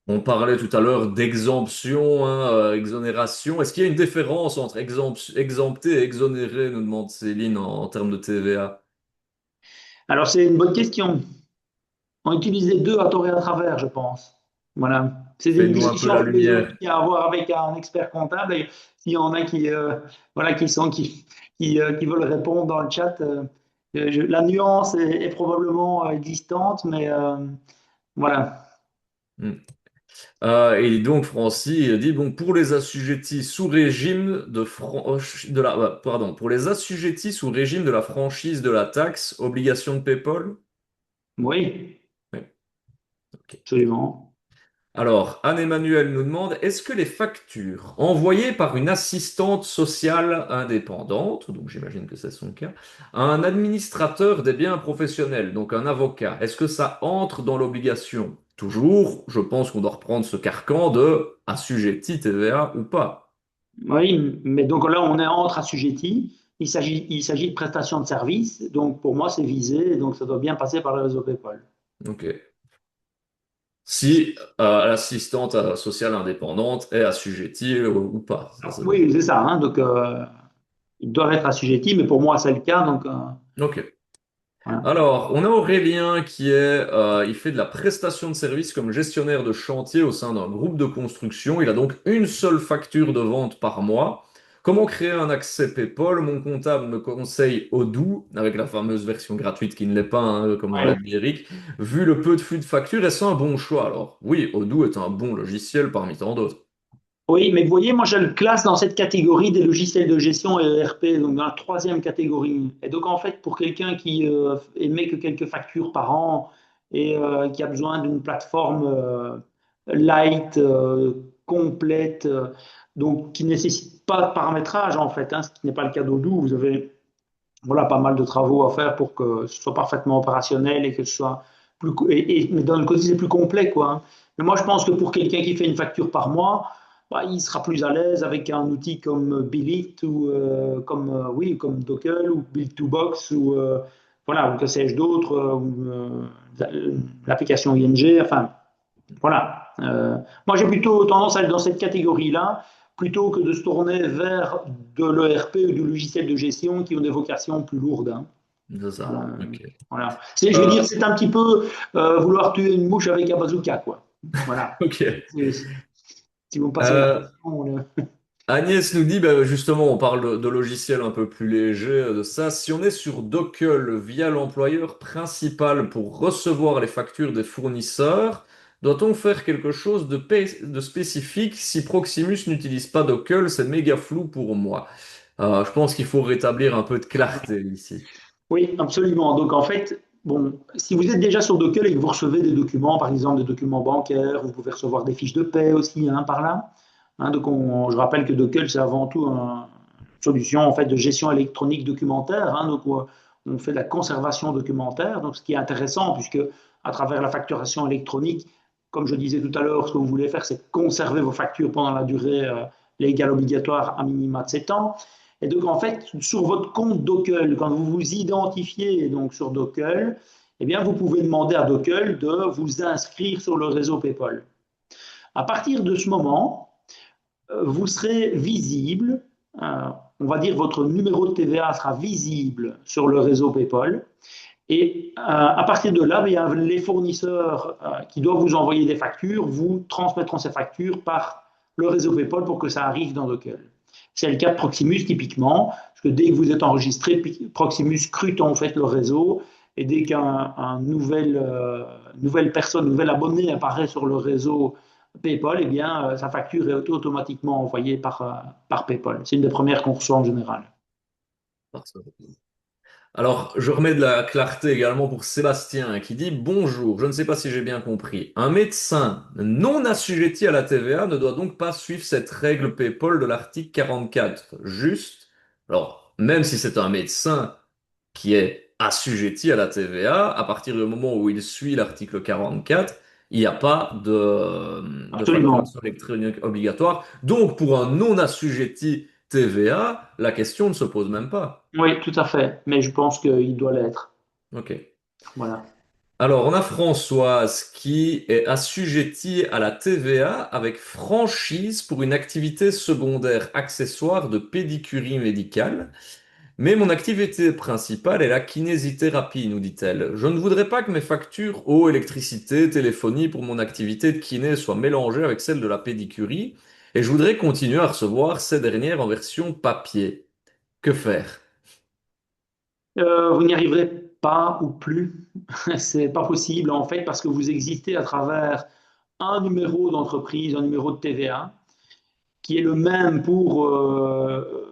Speaker 1: On parlait tout à l'heure d'exemption, hein, exonération. Est-ce qu'il y a une différence entre exempter et exonérer, nous demande Céline, en termes de TVA?
Speaker 2: Alors, c'est une bonne question. On utilise les deux à tort et à travers, je pense. Voilà. C'est une
Speaker 1: Fais-nous un peu la
Speaker 2: discussion
Speaker 1: lumière.
Speaker 2: philosophique à avoir avec un expert comptable. Et s'il y en a qui, voilà, qui veulent répondre dans le chat, la nuance est probablement distante, mais voilà.
Speaker 1: Hmm. Et donc, Francy dit, bon, pour les assujettis sous régime pardon, pour les assujettis sous régime de la franchise de la taxe, obligation de PayPal?
Speaker 2: Oui,
Speaker 1: Oui, ok.
Speaker 2: absolument.
Speaker 1: Alors, Anne-Emmanuel nous demande, est-ce que les factures envoyées par une assistante sociale indépendante, donc j'imagine que c'est son cas, à un administrateur des biens professionnels, donc un avocat, est-ce que ça entre dans l'obligation? Toujours, je pense qu'on doit reprendre ce carcan de assujetti TVA ou pas.
Speaker 2: Oui, mais donc là, on est entre assujettis. Il s'agit de prestations de services. Donc, pour moi, c'est visé. Donc, ça doit bien passer par le réseau PayPal.
Speaker 1: Ok. Si l'assistante sociale indépendante est assujettie ou pas. Ça,
Speaker 2: Oui, c'est ça. Hein. Donc, ils doivent être assujettis, mais pour moi, c'est le cas. Donc,
Speaker 1: ok.
Speaker 2: voilà.
Speaker 1: Alors, on a Aurélien il fait de la prestation de service comme gestionnaire de chantier au sein d'un groupe de construction. Il a donc une seule facture de vente par mois. Comment créer un accès PayPal? Mon comptable me conseille Odoo, avec la fameuse version gratuite qui ne l'est pas, hein, comme on l'a
Speaker 2: Ouais.
Speaker 1: dit Eric. Vu le peu de flux de factures, est-ce un bon choix? Alors, oui, Odoo est un bon logiciel parmi tant d'autres.
Speaker 2: Oui, mais vous voyez, moi, je le classe dans cette catégorie des logiciels de gestion et ERP, donc dans la troisième catégorie. Et donc, en fait, pour quelqu'un qui émet que quelques factures par an et qui a besoin d'une plateforme light, complète, donc qui ne nécessite pas de paramétrage, en fait, hein, ce qui n'est pas le cas d'Odoo, vous avez voilà, pas mal de travaux à faire pour que ce soit parfaitement opérationnel et que ce soit plus, mais d'un autre côté, c'est plus complet, quoi. Hein. Mais moi, je pense que pour quelqu'un qui fait une facture par mois, bah, il sera plus à l'aise avec un outil comme Billit ou oui, comme Docker ou Bill2Box ou voilà, ou que sais-je d'autre, l'application ING, enfin, voilà. Moi, j'ai plutôt tendance à aller dans cette catégorie-là, plutôt que de se tourner vers de l'ERP ou du logiciel de gestion qui ont des vocations plus lourdes. Hein.
Speaker 1: C'est ça. Ok.
Speaker 2: Voilà. Je veux dire,
Speaker 1: Euh,
Speaker 2: c'est un petit peu vouloir tuer une mouche avec un bazooka, quoi. Voilà.
Speaker 1: ok.
Speaker 2: Si vous me passez
Speaker 1: Euh,
Speaker 2: l'expression.
Speaker 1: Agnès nous dit, bah, justement, on parle de logiciels un peu plus légers, de ça. Si on est sur Docker via l'employeur principal pour recevoir les factures des fournisseurs, doit-on faire quelque chose de spécifique si Proximus n'utilise pas Docker? C'est méga flou pour moi. Je pense qu'il faut rétablir un peu de clarté ici.
Speaker 2: Oui, absolument. Donc, en fait, bon, si vous êtes déjà sur Docker et que vous recevez des documents, par exemple des documents bancaires, vous pouvez recevoir des fiches de paie aussi, hein, par là. Hein, donc, je rappelle que Docker, c'est avant tout une solution en fait de gestion électronique documentaire. Hein, donc, on fait de la conservation documentaire. Donc, ce qui est intéressant, puisque à travers la facturation électronique, comme je disais tout à l'heure, ce que vous voulez faire, c'est conserver vos factures pendant la durée légale obligatoire à minima de 7 ans. Et donc, en fait, sur votre compte Docker, quand vous vous identifiez donc sur Docker, eh bien, vous pouvez demander à Docker de vous inscrire sur le réseau PayPal. À partir de ce moment, vous serez visible, on va dire votre numéro de TVA sera visible sur le réseau PayPal. Et à partir de là, bien, les fournisseurs qui doivent vous envoyer des factures vous transmettront ces factures par le réseau PayPal pour que ça arrive dans Docker. C'est le cas de Proximus typiquement, parce que dès que vous êtes enregistré, Proximus scrute en fait le réseau, et dès qu'un nouvelle personne, nouvel abonné apparaît sur le réseau PayPal, eh bien, sa facture est automatiquement envoyée par PayPal. C'est une des premières qu'on reçoit en général.
Speaker 1: Alors, je remets de la clarté également pour Sébastien qui dit: Bonjour, je ne sais pas si j'ai bien compris. Un médecin non assujetti à la TVA ne doit donc pas suivre cette règle PayPal de l'article 44. Juste, alors, même si c'est un médecin qui est assujetti à la TVA, à partir du moment où il suit l'article 44, il n'y a pas de
Speaker 2: Absolument.
Speaker 1: facturation électronique obligatoire. Donc, pour un non assujetti TVA, la question ne se pose même pas.
Speaker 2: Oui, tout à fait. Mais je pense qu'il doit l'être.
Speaker 1: Ok.
Speaker 2: Voilà.
Speaker 1: Alors, on a Françoise qui est assujettie à la TVA avec franchise pour une activité secondaire accessoire de pédicurie médicale. Mais mon activité principale est la kinésithérapie, nous dit-elle. Je ne voudrais pas que mes factures eau, électricité, téléphonie pour mon activité de kiné soient mélangées avec celles de la pédicurie, et je voudrais continuer à recevoir ces dernières en version papier. Que faire?
Speaker 2: Vous n'y arriverez pas ou plus. C'est pas possible en fait parce que vous existez à travers un numéro d'entreprise, un numéro de TVA qui est le même pour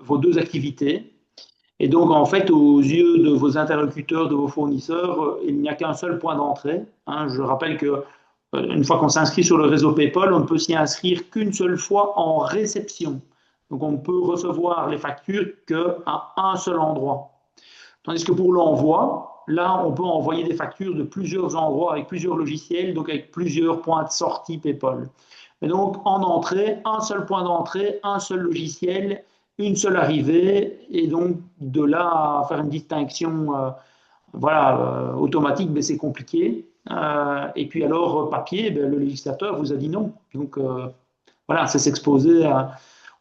Speaker 2: vos deux activités. Et donc, en fait, aux yeux de vos interlocuteurs, de vos fournisseurs, il n'y a qu'un seul point d'entrée. Hein. Je rappelle que une fois qu'on s'inscrit sur le réseau PayPal, on ne peut s'y inscrire qu'une seule fois en réception. Donc, on ne peut recevoir les factures qu'à un seul endroit. Tandis que pour l'envoi, là, on peut envoyer des factures de plusieurs endroits avec plusieurs logiciels, donc avec plusieurs points de sortie PayPal. Et donc, en entrée, un seul point d'entrée, un seul logiciel, une seule arrivée, et donc de là à faire une distinction voilà, automatique, ben, c'est compliqué. Et puis alors, papier, ben, le législateur vous a dit non. Donc, voilà, c'est s'exposer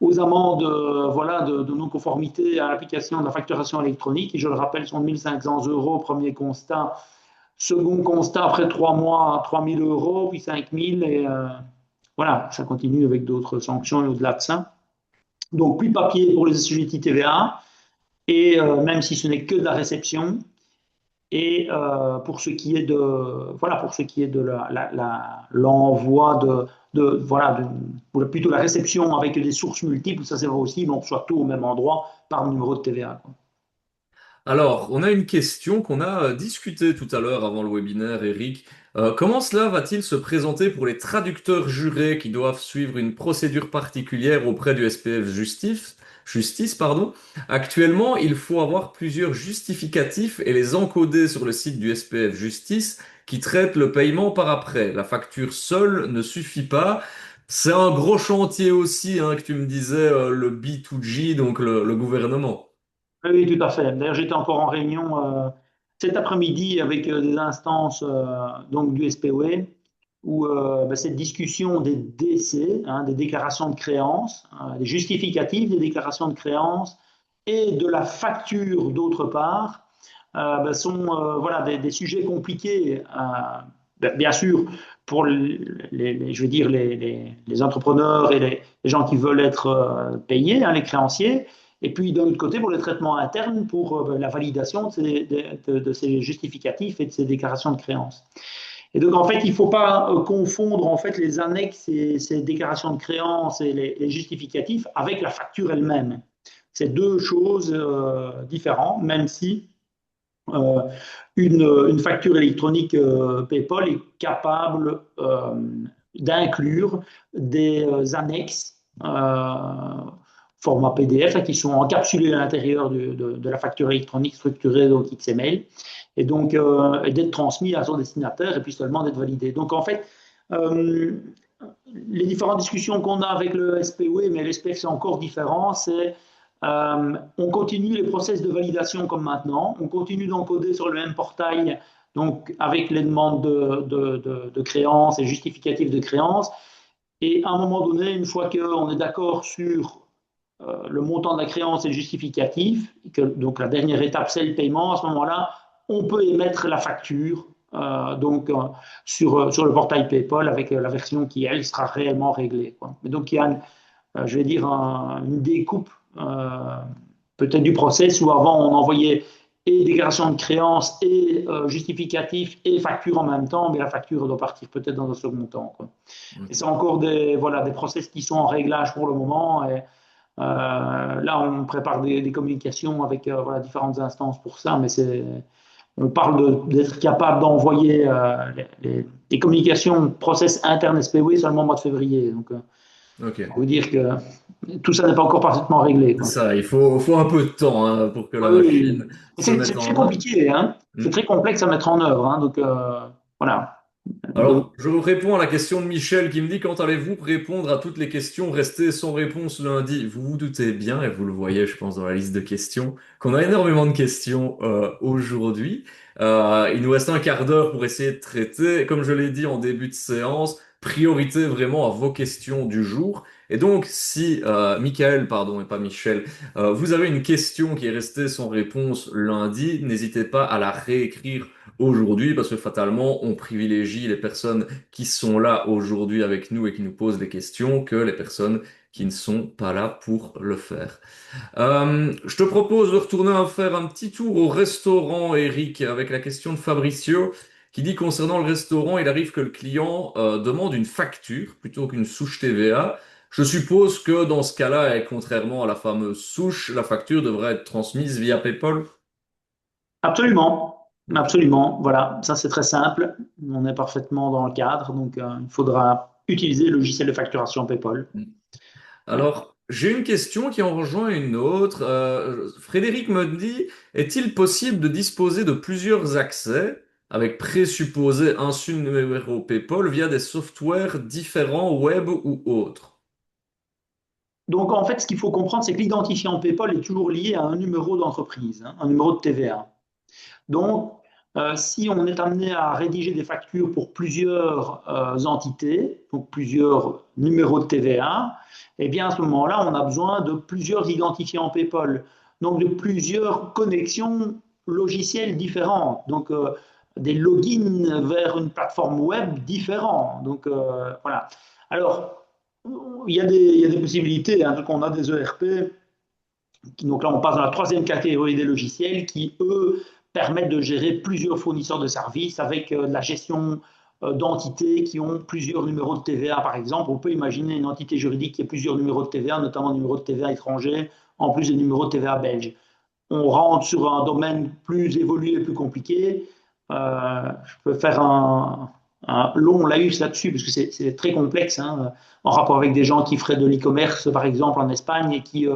Speaker 2: aux amendes voilà, de non-conformité à l'application de la facturation électronique, qui, je le rappelle, sont de 1 500 euros, premier constat. Second constat, après 3 mois, 3 000 euros, puis 5 000, et voilà, ça continue avec d'autres sanctions et au-delà de ça. Donc, plus de papier pour les assujettis TVA, et même si ce n'est que de la réception, et pour ce qui est de voilà pour ce qui est de l'envoi voilà ou plutôt la réception avec des sources multiples, ça c'est vrai aussi, donc soit tout au même endroit par numéro de TVA, quoi.
Speaker 1: Alors, on a une question qu'on a discutée tout à l'heure avant le webinaire, Eric. Comment cela va-t-il se présenter pour les traducteurs jurés qui doivent suivre une procédure particulière auprès du SPF Justice, pardon. Actuellement, il faut avoir plusieurs justificatifs et les encoder sur le site du SPF Justice qui traite le paiement par après. La facture seule ne suffit pas. C'est un gros chantier aussi, hein, que tu me disais, le B2G, donc le gouvernement.
Speaker 2: Oui, tout à fait. D'ailleurs, j'étais encore en réunion cet après-midi avec des instances donc du SPOE où ben, cette discussion des DC, hein, des déclarations de créances, des justificatifs des déclarations de créances et de la facture d'autre part, ben, sont voilà, des sujets compliqués, ben, bien sûr, pour je veux dire, les entrepreneurs et les gens qui veulent être payés, hein, les créanciers, et puis d'un autre côté, pour le traitement interne, pour la validation de ces justificatifs et de ces déclarations de créances. Et donc, en fait, il ne faut pas confondre en fait, les annexes et ces déclarations de créances et les justificatifs avec la facture elle-même. C'est deux choses différentes, même si euh, une facture électronique PayPal est capable d'inclure des annexes format PDF qui sont encapsulés à l'intérieur de la facture électronique structurée, donc XML, et donc d'être transmis à son destinataire et puis seulement d'être validé. Donc en fait, euh, les différentes discussions qu'on a avec le SPOE, mais le SPF c'est encore différent, c'est on continue les process de validation comme maintenant, on continue d'encoder sur le même portail, donc avec les demandes de créances et justificatifs de créances. Et à un moment donné, une fois qu'on est d'accord sur le montant de la créance et le justificatif, que, donc la dernière étape c'est le paiement, à ce moment-là, on peut émettre la facture donc sur le portail PayPal avec la version qui, elle, sera réellement réglée, quoi. Et donc il y a je vais dire, une découpe peut-être du process où avant on envoyait et déclaration de créance et justificatif et facture en même temps, mais la facture doit partir peut-être dans un second temps, quoi. Et c'est encore des, voilà, des process qui sont en réglage pour le moment. Et Là, on prépare des communications avec voilà, différentes instances pour ça, mais on parle d'être capable d'envoyer les communications process interne SPW seulement au mois de février. Donc,
Speaker 1: Ok.
Speaker 2: on veut dire que tout ça n'est pas encore parfaitement réglé, quoi.
Speaker 1: Ça, faut un peu de temps hein, pour que la
Speaker 2: Oui, oui.
Speaker 1: machine
Speaker 2: Mais
Speaker 1: se
Speaker 2: c'est
Speaker 1: mette
Speaker 2: très
Speaker 1: en œuvre.
Speaker 2: compliqué, hein.
Speaker 1: Hmm.
Speaker 2: C'est très complexe à mettre en œuvre, hein. Donc, voilà. Donc,
Speaker 1: Alors, je réponds à la question de Michel qui me dit, quand allez-vous répondre à toutes les questions restées sans réponse lundi? Vous vous doutez bien, et vous le voyez, je pense, dans la liste de questions, qu'on a énormément de questions aujourd'hui. Il nous reste un quart d'heure pour essayer de traiter. Comme je l'ai dit en début de séance, priorité vraiment à vos questions du jour. Et donc, si Michael, pardon, et pas Michel, vous avez une question qui est restée sans réponse lundi, n'hésitez pas à la réécrire aujourd'hui parce que fatalement, on privilégie les personnes qui sont là aujourd'hui avec nous et qui nous posent des questions que les personnes qui ne sont pas là pour le faire. Je te propose de retourner à faire un petit tour au restaurant, Eric, avec la question de Fabricio qui dit concernant le restaurant, il arrive que le client demande une facture plutôt qu'une souche TVA. Je suppose que dans ce cas-là, et contrairement à la fameuse souche, la facture devrait être transmise via PayPal.
Speaker 2: absolument.
Speaker 1: Ok.
Speaker 2: Absolument. Voilà. Ça, c'est très simple. On est parfaitement dans le cadre. Donc, il faudra utiliser le logiciel de facturation PayPal. Ouais.
Speaker 1: Alors, j'ai une question qui en rejoint une autre. Frédéric me dit, est-il possible de disposer de plusieurs accès avec présupposé un seul numéro PayPal via des softwares différents, web ou autres?
Speaker 2: Donc, en fait, ce qu'il faut comprendre, c'est que l'identifiant PayPal est toujours lié à un numéro d'entreprise, hein, un numéro de TVA. Donc, si on est amené à rédiger des factures pour plusieurs entités, donc plusieurs numéros de TVA, eh bien, à ce moment-là, on a besoin de plusieurs identifiants PayPal, donc de plusieurs connexions logicielles différentes, donc des logins vers une plateforme web différente. Donc, voilà. Alors, il y a des possibilités, hein, donc on a des ERP donc là, on passe dans la troisième catégorie des logiciels qui, eux, permettent de gérer plusieurs fournisseurs de services avec de la gestion d'entités qui ont plusieurs numéros de TVA, par exemple. On peut imaginer une entité juridique qui a plusieurs numéros de TVA, notamment numéros de TVA étrangers, en plus des numéros de TVA belges. On rentre sur un domaine plus évolué, plus compliqué. Je peux faire un long laïus là-dessus, parce que c'est très complexe, hein, en rapport avec des gens qui feraient de l'e-commerce, par exemple, en Espagne, et qui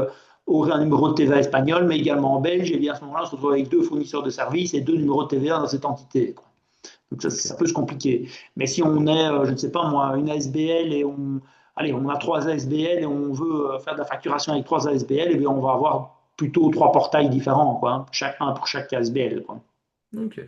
Speaker 2: auraient un numéro de TVA espagnol, mais également en belge, et bien à ce moment-là, on se retrouve avec deux fournisseurs de services et deux numéros de TVA dans cette entité, quoi. Donc ça
Speaker 1: Ok.
Speaker 2: peut se compliquer. Mais si on est, je ne sais pas moi, une ASBL et allez, on a trois ASBL et on veut faire de la facturation avec trois ASBL, et bien on va avoir plutôt trois portails différents, quoi, hein, un pour chaque ASBL, quoi.
Speaker 1: Ok.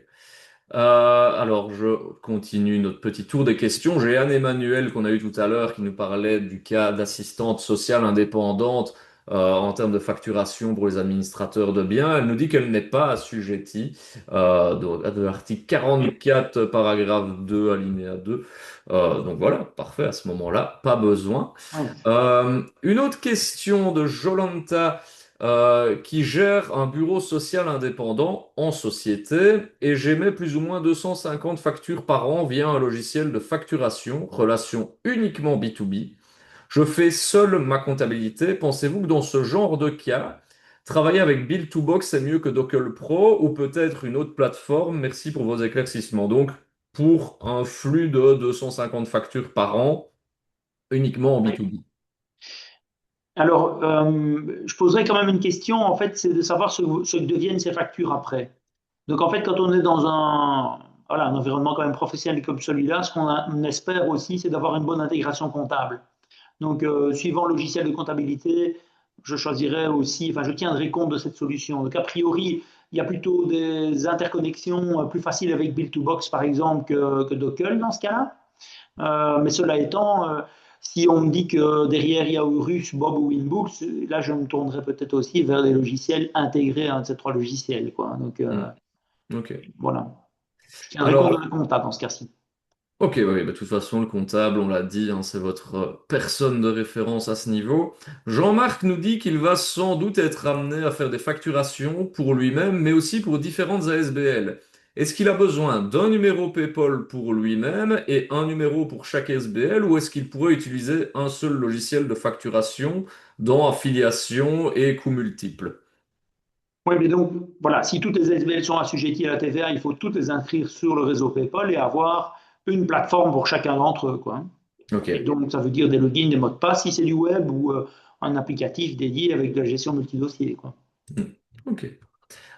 Speaker 1: Alors, je continue notre petit tour des questions. J'ai Anne-Emmanuel qu'on a eu tout à l'heure qui nous parlait du cas d'assistante sociale indépendante en termes de facturation pour les administrateurs de biens. Elle nous dit qu'elle n'est pas assujettie de l'article 44, paragraphe 2, alinéa 2. Donc voilà, parfait, à ce moment-là, pas besoin.
Speaker 2: Ouais.
Speaker 1: Une autre question de Jolanta qui gère un bureau social indépendant en société et j'émets plus ou moins 250 factures par an via un logiciel de facturation, relation uniquement B2B. Je fais seul ma comptabilité. Pensez-vous que dans ce genre de cas, travailler avec Bill2Box est mieux que Docal Pro ou peut-être une autre plateforme? Merci pour vos éclaircissements. Donc, pour un flux de 250 factures par an, uniquement en
Speaker 2: Ouais.
Speaker 1: B2B.
Speaker 2: Alors, je poserais quand même une question, en fait, c'est de savoir ce que deviennent ces factures après. Donc, en fait, quand on est dans voilà, un environnement quand même professionnel comme celui-là, ce on espère aussi, c'est d'avoir une bonne intégration comptable. Donc, suivant le logiciel de comptabilité, je choisirais aussi, enfin, je tiendrai compte de cette solution. Donc, a priori, il y a plutôt des interconnexions plus faciles avec Bill2Box, par exemple, que Docker dans ce cas-là. Mais cela étant, si on me dit que derrière il y a Urus, Bob ou Winbooks, là, je me tournerai peut-être aussi vers des logiciels intégrés à un de ces trois logiciels, quoi. Donc,
Speaker 1: Hmm. Ok.
Speaker 2: voilà. Je tiendrai compte de
Speaker 1: Alors,
Speaker 2: la compta dans ce cas-ci.
Speaker 1: ok, oui, bah, de toute façon, le comptable, on l'a dit, hein, c'est votre personne de référence à ce niveau. Jean-Marc nous dit qu'il va sans doute être amené à faire des facturations pour lui-même, mais aussi pour différentes ASBL. est-ce qu'il a besoin d'un numéro PayPal pour lui-même et un numéro pour chaque SBL ou est-ce qu'il pourrait utiliser un seul logiciel de facturation dans affiliation et coûts multiples?
Speaker 2: Oui, mais donc, voilà, si toutes les SBL sont assujetties à la TVA, il faut toutes les inscrire sur le réseau PayPal et avoir une plateforme pour chacun d'entre eux, quoi. Et
Speaker 1: Ok.
Speaker 2: donc, ça veut dire des logins, des mots de passe si c'est du web ou un applicatif dédié avec de la gestion multidossier, quoi.
Speaker 1: Hmm. Ok.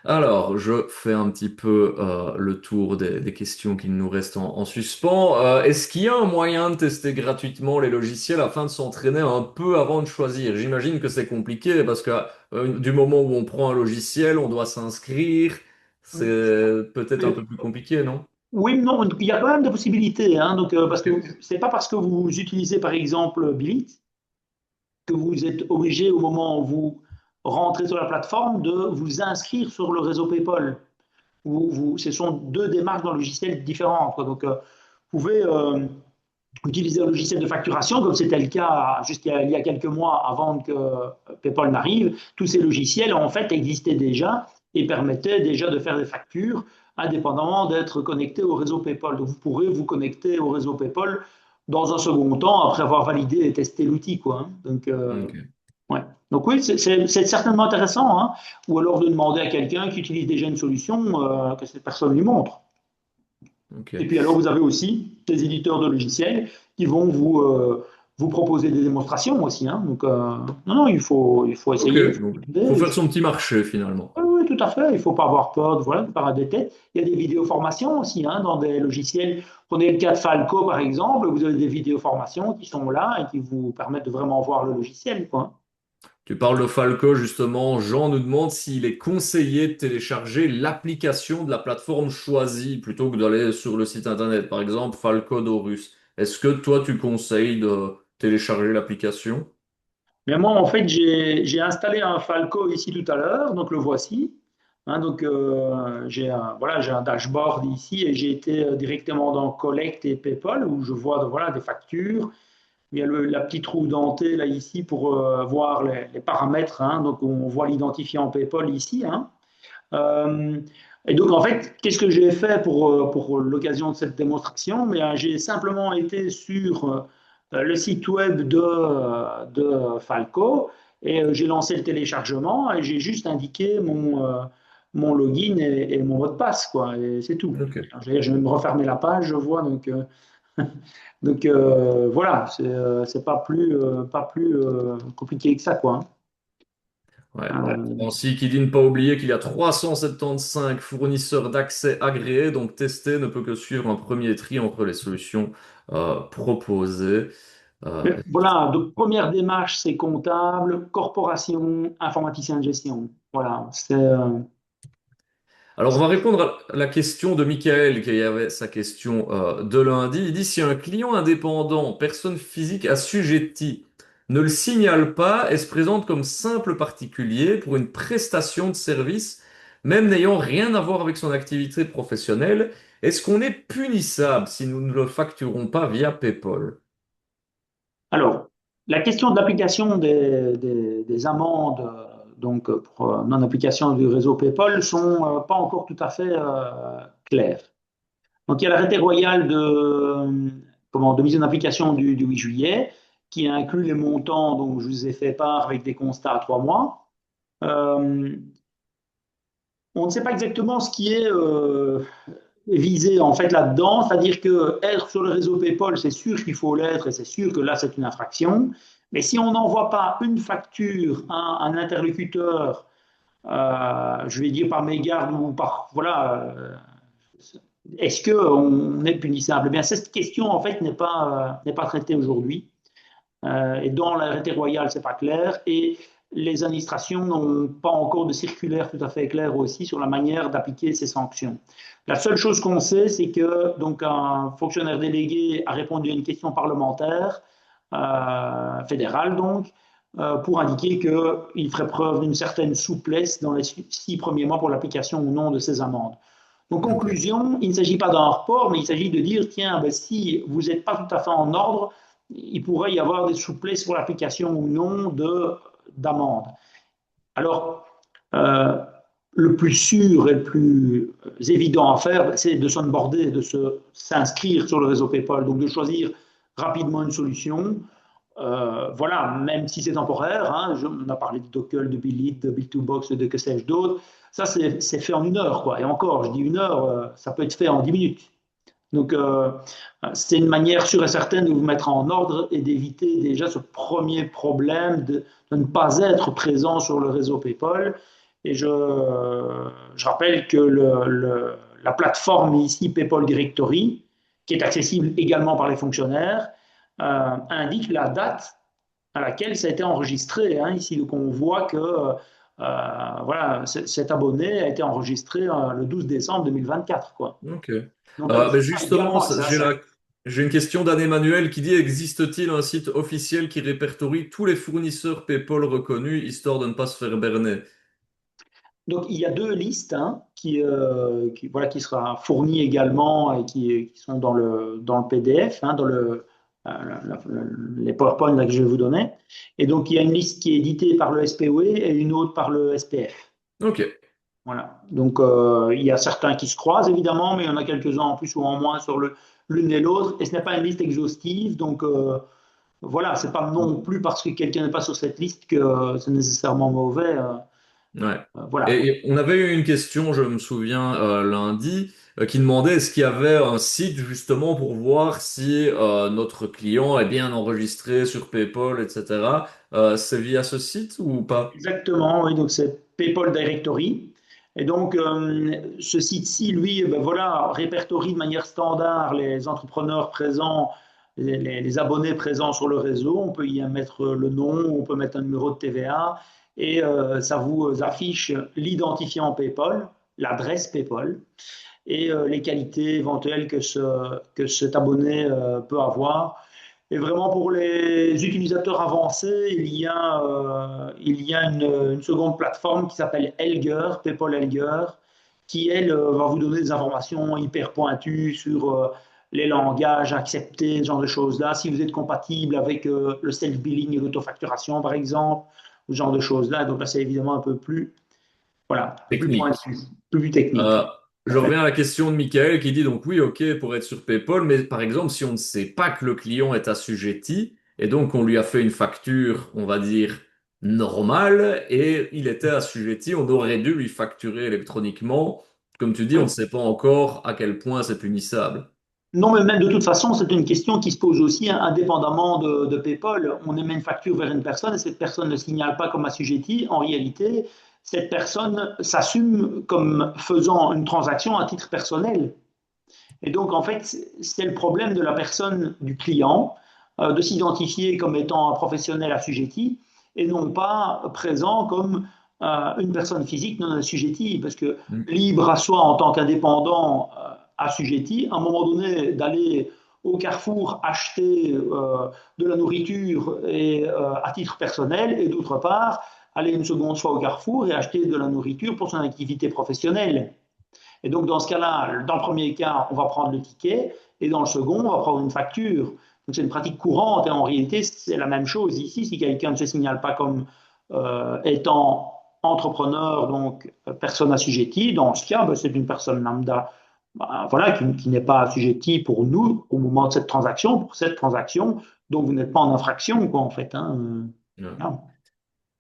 Speaker 1: Alors, je fais un petit peu le tour des questions qui nous restent en suspens. Est-ce qu'il y a un moyen de tester gratuitement les logiciels afin de s'entraîner un peu avant de choisir? J'imagine que c'est compliqué parce que du moment où on prend un logiciel, on doit s'inscrire. C'est peut-être un peu plus compliqué, non?
Speaker 2: Oui, non, il y a quand même des possibilités, hein, donc, parce que c'est pas parce que vous utilisez par exemple Bilit que vous êtes obligé au moment où vous rentrez sur la plateforme de vous inscrire sur le réseau PayPal. Ce sont deux démarches dans le logiciel différentes, quoi. Donc, vous pouvez utiliser un logiciel de facturation, comme c'était le cas jusqu'il y a quelques mois avant que PayPal n'arrive. Tous ces logiciels, en fait, existaient déjà et permettaient déjà de faire des factures indépendamment d'être connectés au réseau PayPal. Donc, vous pourrez vous connecter au réseau PayPal dans un second temps après avoir validé et testé l'outil, quoi, hein. Donc,
Speaker 1: Ok.
Speaker 2: ouais. Donc oui, c'est certainement intéressant, hein. Ou alors de demander à quelqu'un qui utilise déjà une solution que cette personne lui montre.
Speaker 1: Ok.
Speaker 2: Et puis alors, vous avez aussi des éditeurs de logiciels qui vont vous proposer des démonstrations aussi, hein. Donc, non, non, il faut
Speaker 1: Ok.
Speaker 2: essayer.
Speaker 1: Donc, faut faire son petit marché finalement.
Speaker 2: Oui, oui, tout à fait. Il ne faut pas avoir peur de, voilà, de paraître des têtes. Il y a des vidéos formations aussi, hein, dans des logiciels. Prenez le cas de Falco, par exemple. Vous avez des vidéos formations qui sont là et qui vous permettent de vraiment voir le logiciel, quoi.
Speaker 1: Tu parles de Falco, justement. Jean nous demande s'il est conseillé de télécharger l'application de la plateforme choisie plutôt que d'aller sur le site internet. Par exemple, Falco d'Horus. Est-ce que toi, tu conseilles de télécharger l'application?
Speaker 2: Mais moi, en fait, j'ai installé un Falco ici tout à l'heure, donc le voici. Hein, donc, voilà, j'ai un dashboard ici et j'ai été directement dans Collect et PayPal où je vois voilà, des factures. Il y a la petite roue dentée là ici pour voir les paramètres, hein, donc on voit l'identifiant PayPal ici, hein. Euh, et donc, en fait, qu'est-ce que j'ai fait pour l'occasion de cette démonstration? Mais j'ai simplement été sur le site web de Falco et j'ai lancé le téléchargement et j'ai juste indiqué mon login et mon mot de passe, quoi, et c'est tout.
Speaker 1: Ok.
Speaker 2: Je vais me refermer la page, je vois, donc, voilà, c'est pas plus compliqué que ça, quoi,
Speaker 1: Ouais.
Speaker 2: hein.
Speaker 1: Ainsi qu'il dit ne pas oublier qu'il y a 375 fournisseurs d'accès agréés, donc tester ne peut que suivre un premier tri entre les solutions proposées.
Speaker 2: Mais
Speaker 1: Euh,
Speaker 2: voilà, donc première démarche, c'est comptable, corporation, informaticien de gestion. Voilà,
Speaker 1: Alors, on va répondre à la question de Michael, qui avait sa question de lundi. Il dit, si un client indépendant, personne physique assujettie, ne le signale pas et se présente comme simple particulier pour une prestation de service, même n'ayant rien à voir avec son activité professionnelle, est-ce qu'on est punissable si nous ne le facturons pas via PayPal?
Speaker 2: alors, la question de l'application des amendes donc pour non-application du réseau PayPal sont pas encore tout à fait claires. Donc, il y a l'arrêté royal de mise en application du 8 juillet qui inclut les montants dont je vous ai fait part avec des constats à 3 mois. Euh, on ne sait pas exactement ce qui est visé en fait là-dedans, c'est-à-dire que être sur le réseau PayPal, c'est sûr qu'il faut l'être et c'est sûr que là c'est une infraction. Mais si on n'envoie pas une facture à un interlocuteur, je vais dire par mégarde ou par voilà, est-ce qu'on est punissable? Eh bien, cette question en fait n'est pas traitée aujourd'hui. Et dans l'arrêté royal, c'est pas clair. Et les administrations n'ont pas encore de circulaire tout à fait clair aussi sur la manière d'appliquer ces sanctions. La seule chose qu'on sait, c'est que donc un fonctionnaire délégué a répondu à une question parlementaire fédérale donc pour indiquer qu'il ferait preuve d'une certaine souplesse dans les 6 premiers mois pour l'application ou non de ces amendes. Donc,
Speaker 1: Ok.
Speaker 2: conclusion, il ne s'agit pas d'un report, mais il s'agit de dire, tiens, ben, si vous n'êtes pas tout à fait en ordre, il pourrait y avoir des souplesses pour l'application ou non d'amende. Alors, euh, le plus sûr et le plus évident à faire, c'est de s'onboarder, s'inscrire sur le réseau PayPal, donc de choisir rapidement une solution. Voilà, même si c'est temporaire, hein, on a parlé de Dockle, de Billit, de Bill2Box, de que sais-je d'autres, ça c'est fait en une heure, quoi. Et encore, je dis une heure, ça peut être fait en 10 minutes. Donc, c'est une manière sûre et certaine de vous mettre en ordre et d'éviter déjà ce premier problème de ne pas être présent sur le réseau PayPal. Et je rappelle que la plateforme ici, PayPal Directory, qui est accessible également par les fonctionnaires, indique la date à laquelle ça a été enregistré. Hein, ici, donc on voit que voilà, cet abonné a été enregistré le 12 décembre 2024. Quoi.
Speaker 1: Ok.
Speaker 2: Donc
Speaker 1: Ben
Speaker 2: ça
Speaker 1: justement,
Speaker 2: également, ça,
Speaker 1: j'ai une question d'Anne-Emmanuel qui dit, existe-t-il un site officiel qui répertorie tous les fournisseurs PayPal reconnus, histoire de ne pas se faire berner?
Speaker 2: donc il y a deux listes hein, voilà, qui sera fournies également et qui sont dans le PDF, hein, dans les PowerPoint là, que je vais vous donner. Et donc il y a une liste qui est éditée par le SPOE et une autre par le SPF.
Speaker 1: Ok.
Speaker 2: Voilà. Donc il y a certains qui se croisent évidemment, mais il y en a quelques-uns en plus ou en moins sur l'une et l'autre. Et ce n'est pas une liste exhaustive, donc voilà, c'est pas non plus parce que quelqu'un n'est pas sur cette liste que c'est nécessairement mauvais.
Speaker 1: Ouais.
Speaker 2: Voilà.
Speaker 1: Et on avait eu une question, je me souviens, lundi, qui demandait est-ce qu'il y avait un site justement pour voir si notre client est bien enregistré sur PayPal, etc. C'est via ce site ou pas?
Speaker 2: Exactement, oui, donc c'est PayPal Directory. Et donc, ce site-ci, lui, ben voilà, répertorie de manière standard les entrepreneurs présents, les abonnés présents sur le réseau. On peut y mettre le nom, on peut mettre un numéro de TVA, et ça vous affiche l'identifiant PayPal, l'adresse PayPal, et les qualités éventuelles que cet abonné peut avoir. Et vraiment, pour les utilisateurs avancés, il y a une seconde plateforme qui s'appelle Elger, PayPal Elger, qui, elle, va vous donner des informations hyper pointues sur les langages acceptés, ce genre de choses-là. Si vous êtes compatible avec le self-billing et l'autofacturation, par exemple, ce genre de choses-là. Donc là, c'est évidemment un peu plus, voilà, un peu plus
Speaker 1: Technique.
Speaker 2: pointu, plus technique.
Speaker 1: Euh, je reviens à la question de Michael qui dit donc oui, ok, pour être sur PayPal, mais par exemple, si on ne sait pas que le client est assujetti, et donc on lui a fait une facture, on va dire, normale, et il était assujetti, on aurait dû lui facturer électroniquement. Comme tu dis, on ne
Speaker 2: Oui.
Speaker 1: sait pas encore à quel point c'est punissable.
Speaker 2: Non, mais même de toute façon, c'est une question qui se pose aussi hein, indépendamment de PayPal. On émet une facture vers une personne et cette personne ne signale pas comme assujettie. En réalité, cette personne s'assume comme faisant une transaction à titre personnel. Et donc, en fait, c'est le problème de la personne, du client, de s'identifier comme étant un professionnel assujetti et non pas présent comme une personne physique non assujettie. Parce que
Speaker 1: Mm.
Speaker 2: libre à soi en tant qu'indépendant assujetti, à un moment donné, d'aller au Carrefour acheter de la nourriture et, à titre personnel et d'autre part, aller une seconde fois au Carrefour et acheter de la nourriture pour son activité professionnelle. Et donc, dans ce cas-là, dans le premier cas, on va prendre le ticket, et dans le second, on va prendre une facture. Donc, c'est une pratique courante, et en réalité, c'est la même chose ici. Si quelqu'un ne se signale pas comme étant entrepreneur, donc personne assujettie, dans ce cas, ben, c'est une personne lambda ben, voilà, qui n'est pas assujettie pour nous au moment de cette transaction, pour cette transaction. Donc, vous n'êtes pas en infraction, quoi, en fait. Hein.
Speaker 1: Ouais.
Speaker 2: Voilà.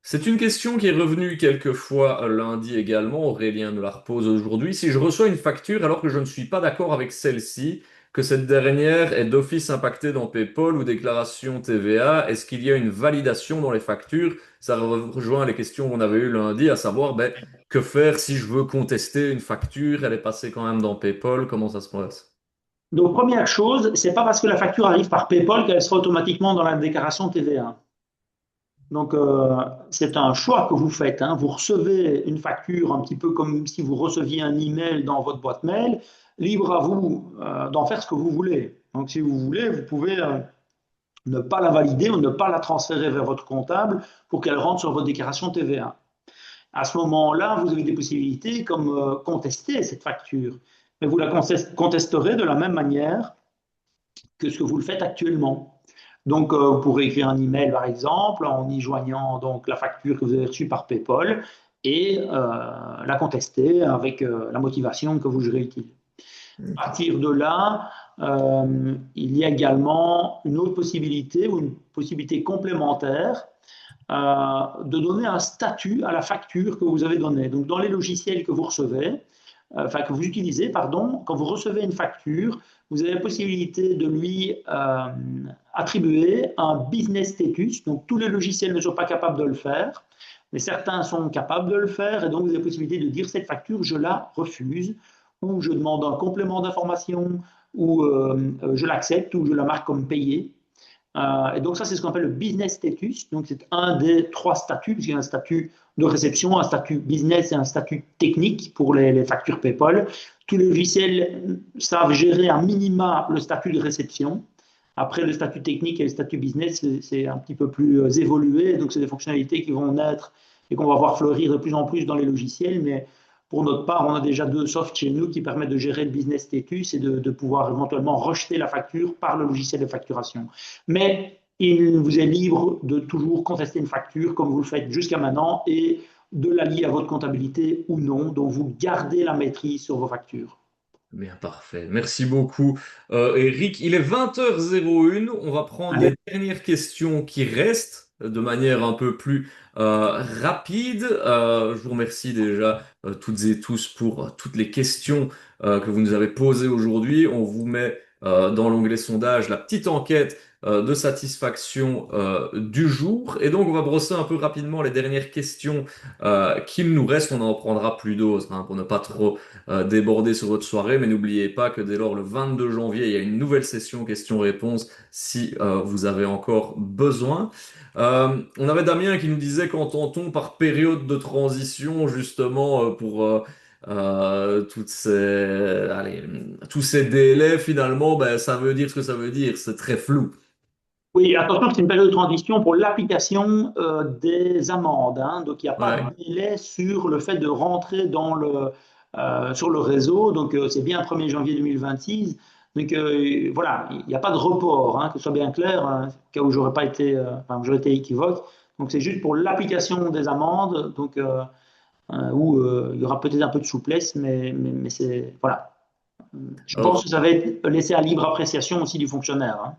Speaker 1: C'est une question qui est revenue quelques fois lundi également. Aurélien nous la repose aujourd'hui. Si je reçois une facture alors que je ne suis pas d'accord avec celle-ci, que cette dernière est d'office impactée dans PayPal ou déclaration TVA, est-ce qu'il y a une validation dans les factures? Ça rejoint les questions qu'on avait eues lundi, à savoir ben, que faire si je veux contester une facture, elle est passée quand même dans PayPal, comment ça se passe?
Speaker 2: Donc, première chose, c'est pas parce que la facture arrive par PayPal qu'elle sera automatiquement dans la déclaration TVA. Donc, c'est un choix que vous faites. Hein. Vous recevez une facture un petit peu comme si vous receviez un email dans votre boîte mail. Libre à vous d'en faire ce que vous voulez. Donc, si vous voulez, vous pouvez ne pas la valider ou ne pas la transférer vers votre comptable pour qu'elle rentre sur votre déclaration TVA. À ce moment-là, vous avez des possibilités comme contester cette facture. Mais vous la contesterez de la même manière que ce que vous le faites actuellement. Donc, vous pourrez écrire un email, par exemple, en y joignant donc la facture que vous avez reçue par PayPal et la contester avec la motivation que vous gérez utile. À
Speaker 1: Ok.
Speaker 2: partir de là, il y a également une autre possibilité ou une possibilité complémentaire de donner un statut à la facture que vous avez donnée. Donc, dans les logiciels que vous recevez, enfin que vous utilisez, pardon, quand vous recevez une facture, vous avez la possibilité de lui attribuer un business status. Donc, tous les logiciels ne sont pas capables de le faire, mais certains sont capables de le faire, et donc vous avez la possibilité de dire cette facture, je la refuse, ou je demande un complément d'information, ou je l'accepte, ou je la marque comme payée. Et donc ça, c'est ce qu'on appelle le business status. Donc c'est un des trois statuts, puisqu'il y a un statut de réception, un statut business et un statut technique pour les factures PayPal. Tous les logiciels savent gérer un minima le statut de réception. Après, le statut technique et le statut business, c'est un petit peu plus évolué. Donc c'est des fonctionnalités qui vont naître et qu'on va voir fleurir de plus en plus dans les logiciels. Mais pour notre part, on a déjà deux softs chez nous qui permettent de gérer le business status et de pouvoir éventuellement rejeter la facture par le logiciel de facturation. Mais il vous est libre de toujours contester une facture comme vous le faites jusqu'à maintenant et de la lier à votre comptabilité ou non. Donc vous gardez la maîtrise sur vos factures.
Speaker 1: Bien, parfait. Merci beaucoup, Eric. Il est 20h01. On va prendre les
Speaker 2: Allez.
Speaker 1: dernières questions qui restent de manière un peu plus rapide. Je vous remercie déjà toutes et tous pour toutes les questions que vous nous avez posées aujourd'hui. On vous met dans l'onglet sondage la petite enquête de satisfaction du jour. Et donc, on va brosser un peu rapidement les dernières questions qu'il nous reste. On en prendra plus d'autres pour ne pas trop déborder sur votre soirée, mais n'oubliez pas que dès lors le 22 janvier, il y a une nouvelle session questions-réponses si vous avez encore besoin. On avait Damien qui nous disait qu'entend-on par période de transition justement toutes allez, tous ces délais finalement, ben, ça veut dire ce que ça veut dire, c'est très flou.
Speaker 2: Oui, attention, c'est une période de transition pour l'application des amendes, hein. Donc, il n'y a pas de
Speaker 1: Ouais.
Speaker 2: délai sur le fait de rentrer sur le réseau. Donc, c'est bien 1er janvier 2026. Donc, voilà, il n'y a pas de report, hein, que ce soit bien clair, hein, cas où j'aurais pas été, enfin, j'aurais été équivoque. Donc, c'est juste pour l'application des amendes, donc, où il y aura peut-être un peu de souplesse, mais c'est, voilà. Je
Speaker 1: Euh,
Speaker 2: pense que ça va être laissé à libre appréciation aussi du fonctionnaire, hein.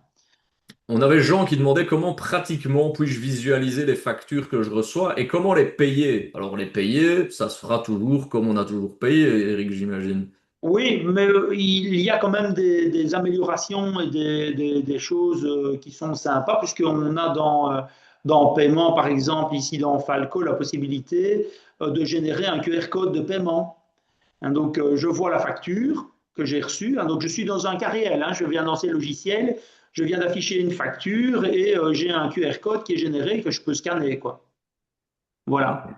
Speaker 1: on avait Jean qui demandait comment pratiquement puis-je visualiser les factures que je reçois et comment les payer. Alors les payer, ça se fera toujours comme on a toujours payé, Eric, j'imagine.
Speaker 2: Oui, mais il y a quand même des améliorations et des choses qui sont sympas, puisqu'on a dans paiement, par exemple, ici dans Falco, la possibilité de générer un QR code de paiement. Hein, donc, je vois la facture que j'ai reçue. Hein, donc, je suis dans un cas réel, hein, je viens lancer le logiciel, je viens d'afficher une facture et j'ai un QR code qui est généré que je peux scanner, quoi. Voilà.
Speaker 1: Ok.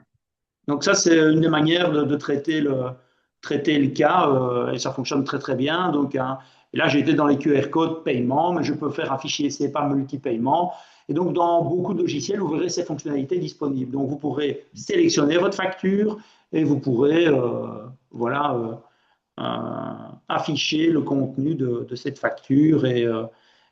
Speaker 2: Donc ça, c'est une des manières de traiter le cas et ça fonctionne très très bien. Donc, hein, et là, j'ai été dans les QR codes paiement, mais je peux faire un fichier SEPA multi-paiement. Et donc, dans beaucoup de logiciels, vous verrez ces fonctionnalités disponibles. Donc, vous pourrez sélectionner votre facture et vous pourrez voilà, afficher le contenu de cette facture et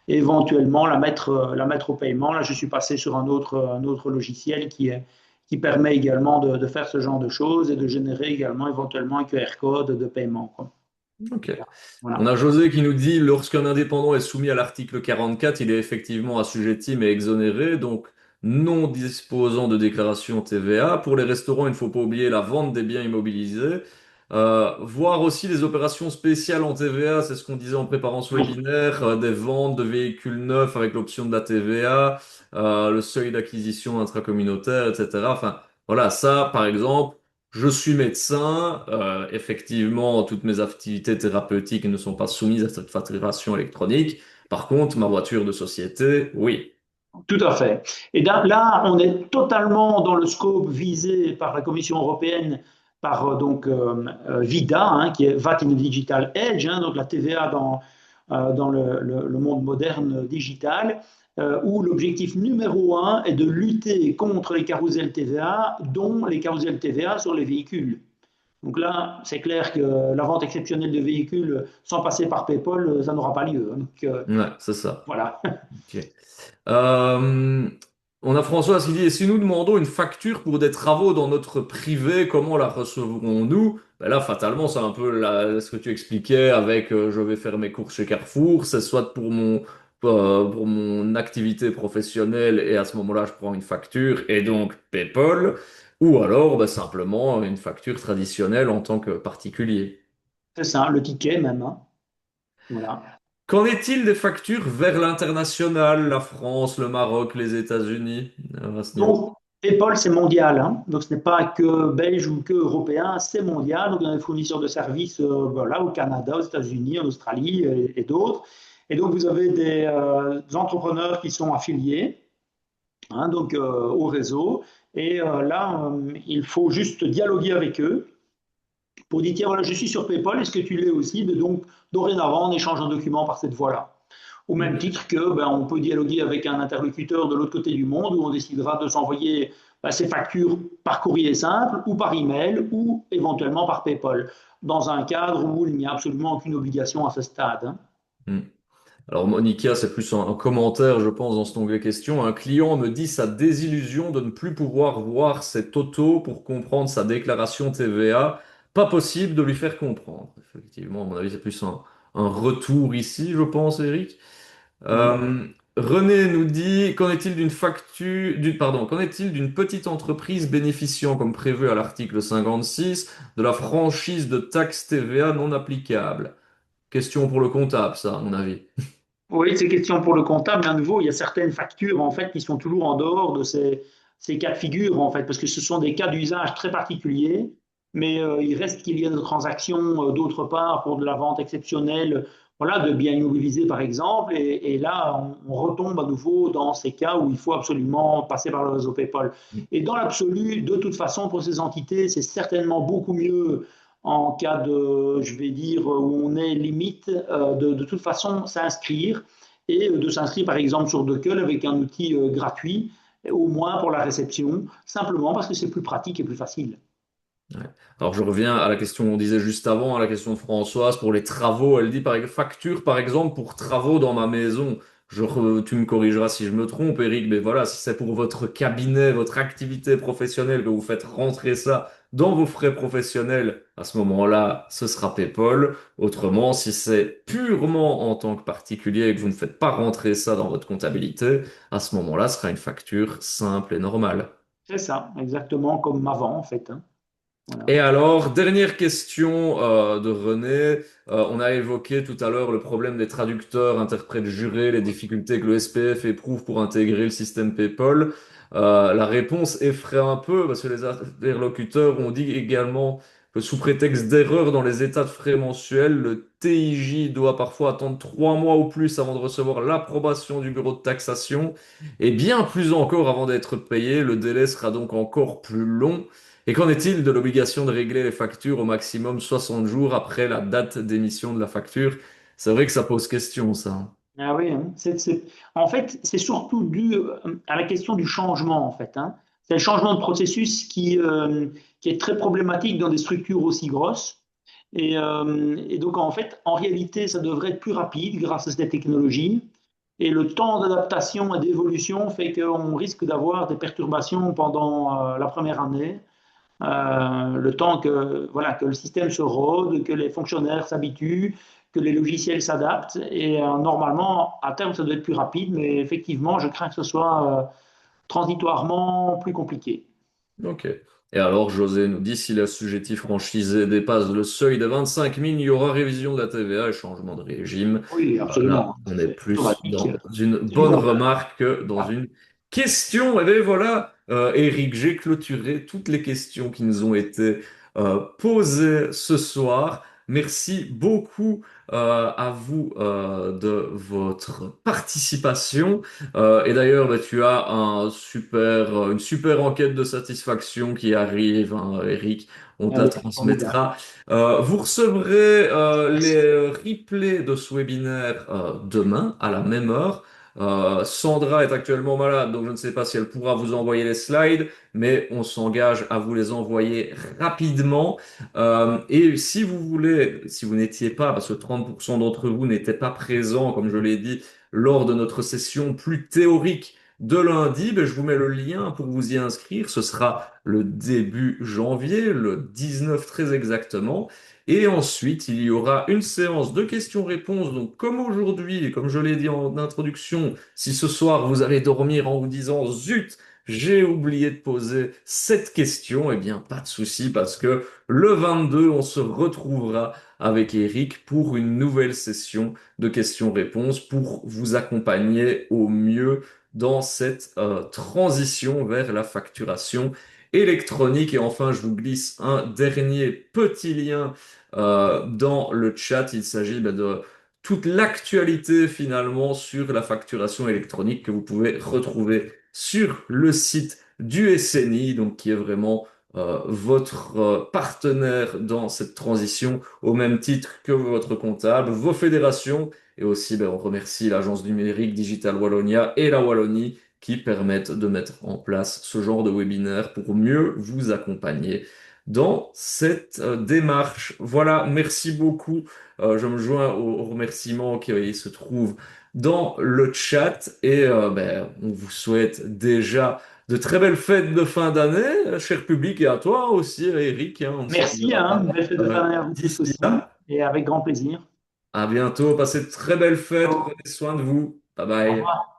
Speaker 2: éventuellement la mettre au paiement. Là, je suis passé sur un autre logiciel qui permet également de faire ce genre de choses et de générer également éventuellement un QR code de paiement, quoi.
Speaker 1: Ok. On
Speaker 2: Voilà.
Speaker 1: a José qui nous dit, lorsqu'un indépendant est soumis à l'article 44, il est effectivement assujetti mais exonéré, donc non disposant de déclaration TVA. Pour les restaurants, il ne faut pas oublier la vente des biens immobilisés. Voir aussi les opérations spéciales en TVA, c'est ce qu'on disait en préparant ce
Speaker 2: Oui.
Speaker 1: webinaire, des ventes de véhicules neufs avec l'option de la TVA, le seuil d'acquisition intracommunautaire, etc. Enfin, voilà, ça, par exemple. Je suis médecin, effectivement, toutes mes activités thérapeutiques ne sont pas soumises à cette facturation électronique. Par contre, ma voiture de société, oui.
Speaker 2: Tout à fait. Et là, on est totalement dans le scope visé par la Commission européenne, par VIDA, hein, qui est VAT in the Digital Age, hein, donc la TVA dans le monde moderne digital, où l'objectif numéro un est de lutter contre les carousels TVA, dont les carousels TVA sur les véhicules. Donc là, c'est clair que la vente exceptionnelle de véhicules sans passer par PayPal, ça n'aura pas lieu. Donc
Speaker 1: Ouais, c'est ça.
Speaker 2: voilà.
Speaker 1: Ok. Euh, On a Françoise qui dit, et si nous demandons une facture pour des travaux dans notre privé, comment la recevrons-nous? Ben là, fatalement, c'est un peu ce que tu expliquais avec je vais faire mes courses chez Carrefour, c'est soit pour mon activité professionnelle et à ce moment-là, je prends une facture et donc PayPal, ou alors ben, simplement une facture traditionnelle en tant que particulier.
Speaker 2: C'est ça, le ticket même, hein. Voilà.
Speaker 1: Qu'en est-il des factures vers l'international, la France, le Maroc, les États-Unis, à ce niveau?
Speaker 2: Donc, PayPal, c'est mondial, hein. Donc, ce n'est pas que belge ou que européen, c'est mondial. Donc, il y a des fournisseurs de services voilà, au Canada, aux États-Unis, en Australie et d'autres. Et donc, vous avez des entrepreneurs qui sont affiliés, hein, donc, au réseau. Et là, il faut juste dialoguer avec eux pour dire, tiens, voilà, je suis sur PayPal, est-ce que tu l'es aussi? Mais donc, dorénavant, on échange un document par cette voie-là. Au même
Speaker 1: Ok.
Speaker 2: titre que ben, on peut dialoguer avec un interlocuteur de l'autre côté du monde où on décidera de s'envoyer ben, ses factures par courrier simple ou par email ou éventuellement par PayPal, dans un cadre où il n'y a absolument aucune obligation à ce stade, hein.
Speaker 1: Hmm. Alors Monica, c'est plus un commentaire, je pense, dans cet onglet question. Un client me dit sa désillusion de ne plus pouvoir voir ses totaux pour comprendre sa déclaration TVA. Pas possible de lui faire comprendre. Effectivement, à mon avis, c'est plus un retour ici, je pense, Eric.
Speaker 2: Oui.
Speaker 1: Euh, René nous dit, qu'en est-il d'une facture, pardon, qu'en est-il d'une petite entreprise bénéficiant, comme prévu à l'article 56, de la franchise de taxe TVA non applicable? Question pour le comptable, ça, à mon avis.
Speaker 2: Oui, c'est question pour le comptable, mais à nouveau, il y a certaines factures en fait qui sont toujours en dehors de ces cas de figure en fait, parce que ce sont des cas d'usage très particuliers, mais il reste qu'il y a des transactions d'autre part pour de la vente exceptionnelle, voilà, de biens immobilisés par exemple, et là on retombe à nouveau dans ces cas où il faut absolument passer par le réseau PayPal. Et dans l'absolu, de toute façon, pour ces entités, c'est certainement beaucoup mieux en cas de, je vais dire, où on est limite, de toute façon s'inscrire et de s'inscrire par exemple sur Dockel avec un outil gratuit, au moins pour la réception, simplement parce que c'est plus pratique et plus facile.
Speaker 1: Ouais. Alors je reviens à la question qu'on disait juste avant, à la question de Françoise pour les travaux. Elle dit facture par exemple pour travaux dans ma maison. Tu me corrigeras si je me trompe, Eric, mais voilà, si c'est pour votre cabinet, votre activité professionnelle, que vous faites rentrer ça dans vos frais professionnels, à ce moment-là, ce sera PayPal. Autrement, si c'est purement en tant que particulier et que vous ne faites pas rentrer ça dans votre comptabilité, à ce moment-là, ce sera une facture simple et normale.
Speaker 2: C'est ça, exactement comme avant en fait, hein. Voilà.
Speaker 1: Et alors, dernière question de René. On a évoqué tout à l'heure le problème des traducteurs, interprètes jurés, les difficultés que le SPF éprouve pour intégrer le système PayPal. La réponse effraie un peu parce que les interlocuteurs ont dit également que sous prétexte d'erreur dans les états de frais mensuels, le TIJ doit parfois attendre 3 mois ou plus avant de recevoir l'approbation du bureau de taxation et bien plus encore avant d'être payé. Le délai sera donc encore plus long. Et qu'en est-il de l'obligation de régler les factures au maximum 60 jours après la date d'émission de la facture? C'est vrai que ça pose question, ça.
Speaker 2: Ah oui, hein. En fait, c'est surtout dû à la question du changement, en fait, hein. C'est le changement de processus qui est très problématique dans des structures aussi grosses. Et donc, en fait, en réalité, ça devrait être plus rapide grâce à cette technologie. Et le temps d'adaptation et d'évolution fait qu'on risque d'avoir des perturbations pendant la première année, le temps que, voilà, que le système se rôde, que les fonctionnaires s'habituent, que les logiciels s'adaptent. Et normalement, à terme, ça doit être plus rapide, mais effectivement, je crains que ce soit transitoirement plus compliqué.
Speaker 1: Ok. Et alors, José nous dit, si l'assujetti franchisé dépasse le seuil de 25 000, il y aura révision de la TVA et changement de régime.
Speaker 2: Oui,
Speaker 1: Là,
Speaker 2: absolument.
Speaker 1: on est
Speaker 2: C'est
Speaker 1: plus
Speaker 2: automatique.
Speaker 1: dans une
Speaker 2: C'est du
Speaker 1: bonne
Speaker 2: comptable.
Speaker 1: remarque que dans une question. Et bien voilà, Eric, j'ai clôturé toutes les questions qui nous ont été posées ce soir. Merci beaucoup à vous de votre participation. Et d'ailleurs, bah, tu as une super enquête de satisfaction qui arrive, hein, Eric. On te la
Speaker 2: Oui, formidable.
Speaker 1: transmettra. Vous recevrez les replays de ce webinaire demain à la même heure. Sandra est actuellement malade, donc je ne sais pas si elle pourra vous envoyer les slides, mais on s'engage à vous les envoyer rapidement. Et si vous voulez, si vous n'étiez pas, parce que 30% d'entre vous n'étaient pas présents, comme je l'ai dit, lors de notre session plus théorique de lundi, ben, je vous mets le lien pour vous y inscrire. Ce sera le début janvier, le 19 très exactement. Et ensuite, il y aura une séance de questions-réponses. Donc, comme aujourd'hui, et comme je l'ai dit en introduction, si ce soir vous allez dormir en vous disant, zut, j'ai oublié de poser cette question, eh bien, pas de souci parce que le 22, on se retrouvera avec Eric pour une nouvelle session de questions-réponses pour vous accompagner au mieux dans cette transition vers la facturation électronique. Et enfin, je vous glisse un dernier petit lien dans le chat. Il s'agit de toute l'actualité finalement sur la facturation électronique que vous pouvez retrouver sur le site du SNI, donc qui est vraiment votre partenaire dans cette transition, au même titre que votre comptable, vos fédérations, et aussi on remercie l'agence numérique Digital Wallonia et la Wallonie qui permettent de mettre en place ce genre de webinaire pour mieux vous accompagner dans cette démarche. Voilà, merci beaucoup. Je me joins aux remerciements qui se trouvent dans le chat et on vous souhaite déjà de très belles fêtes de fin d'année, cher public, et à toi aussi, Eric, hein, on ne se
Speaker 2: Merci,
Speaker 1: reverra
Speaker 2: hein,
Speaker 1: pas
Speaker 2: belle fête de fin d'année à vous tous
Speaker 1: d'ici
Speaker 2: aussi,
Speaker 1: là.
Speaker 2: et avec grand plaisir.
Speaker 1: À bientôt, passez de très belles fêtes,
Speaker 2: Au
Speaker 1: prenez soin de vous. Bye bye.
Speaker 2: revoir.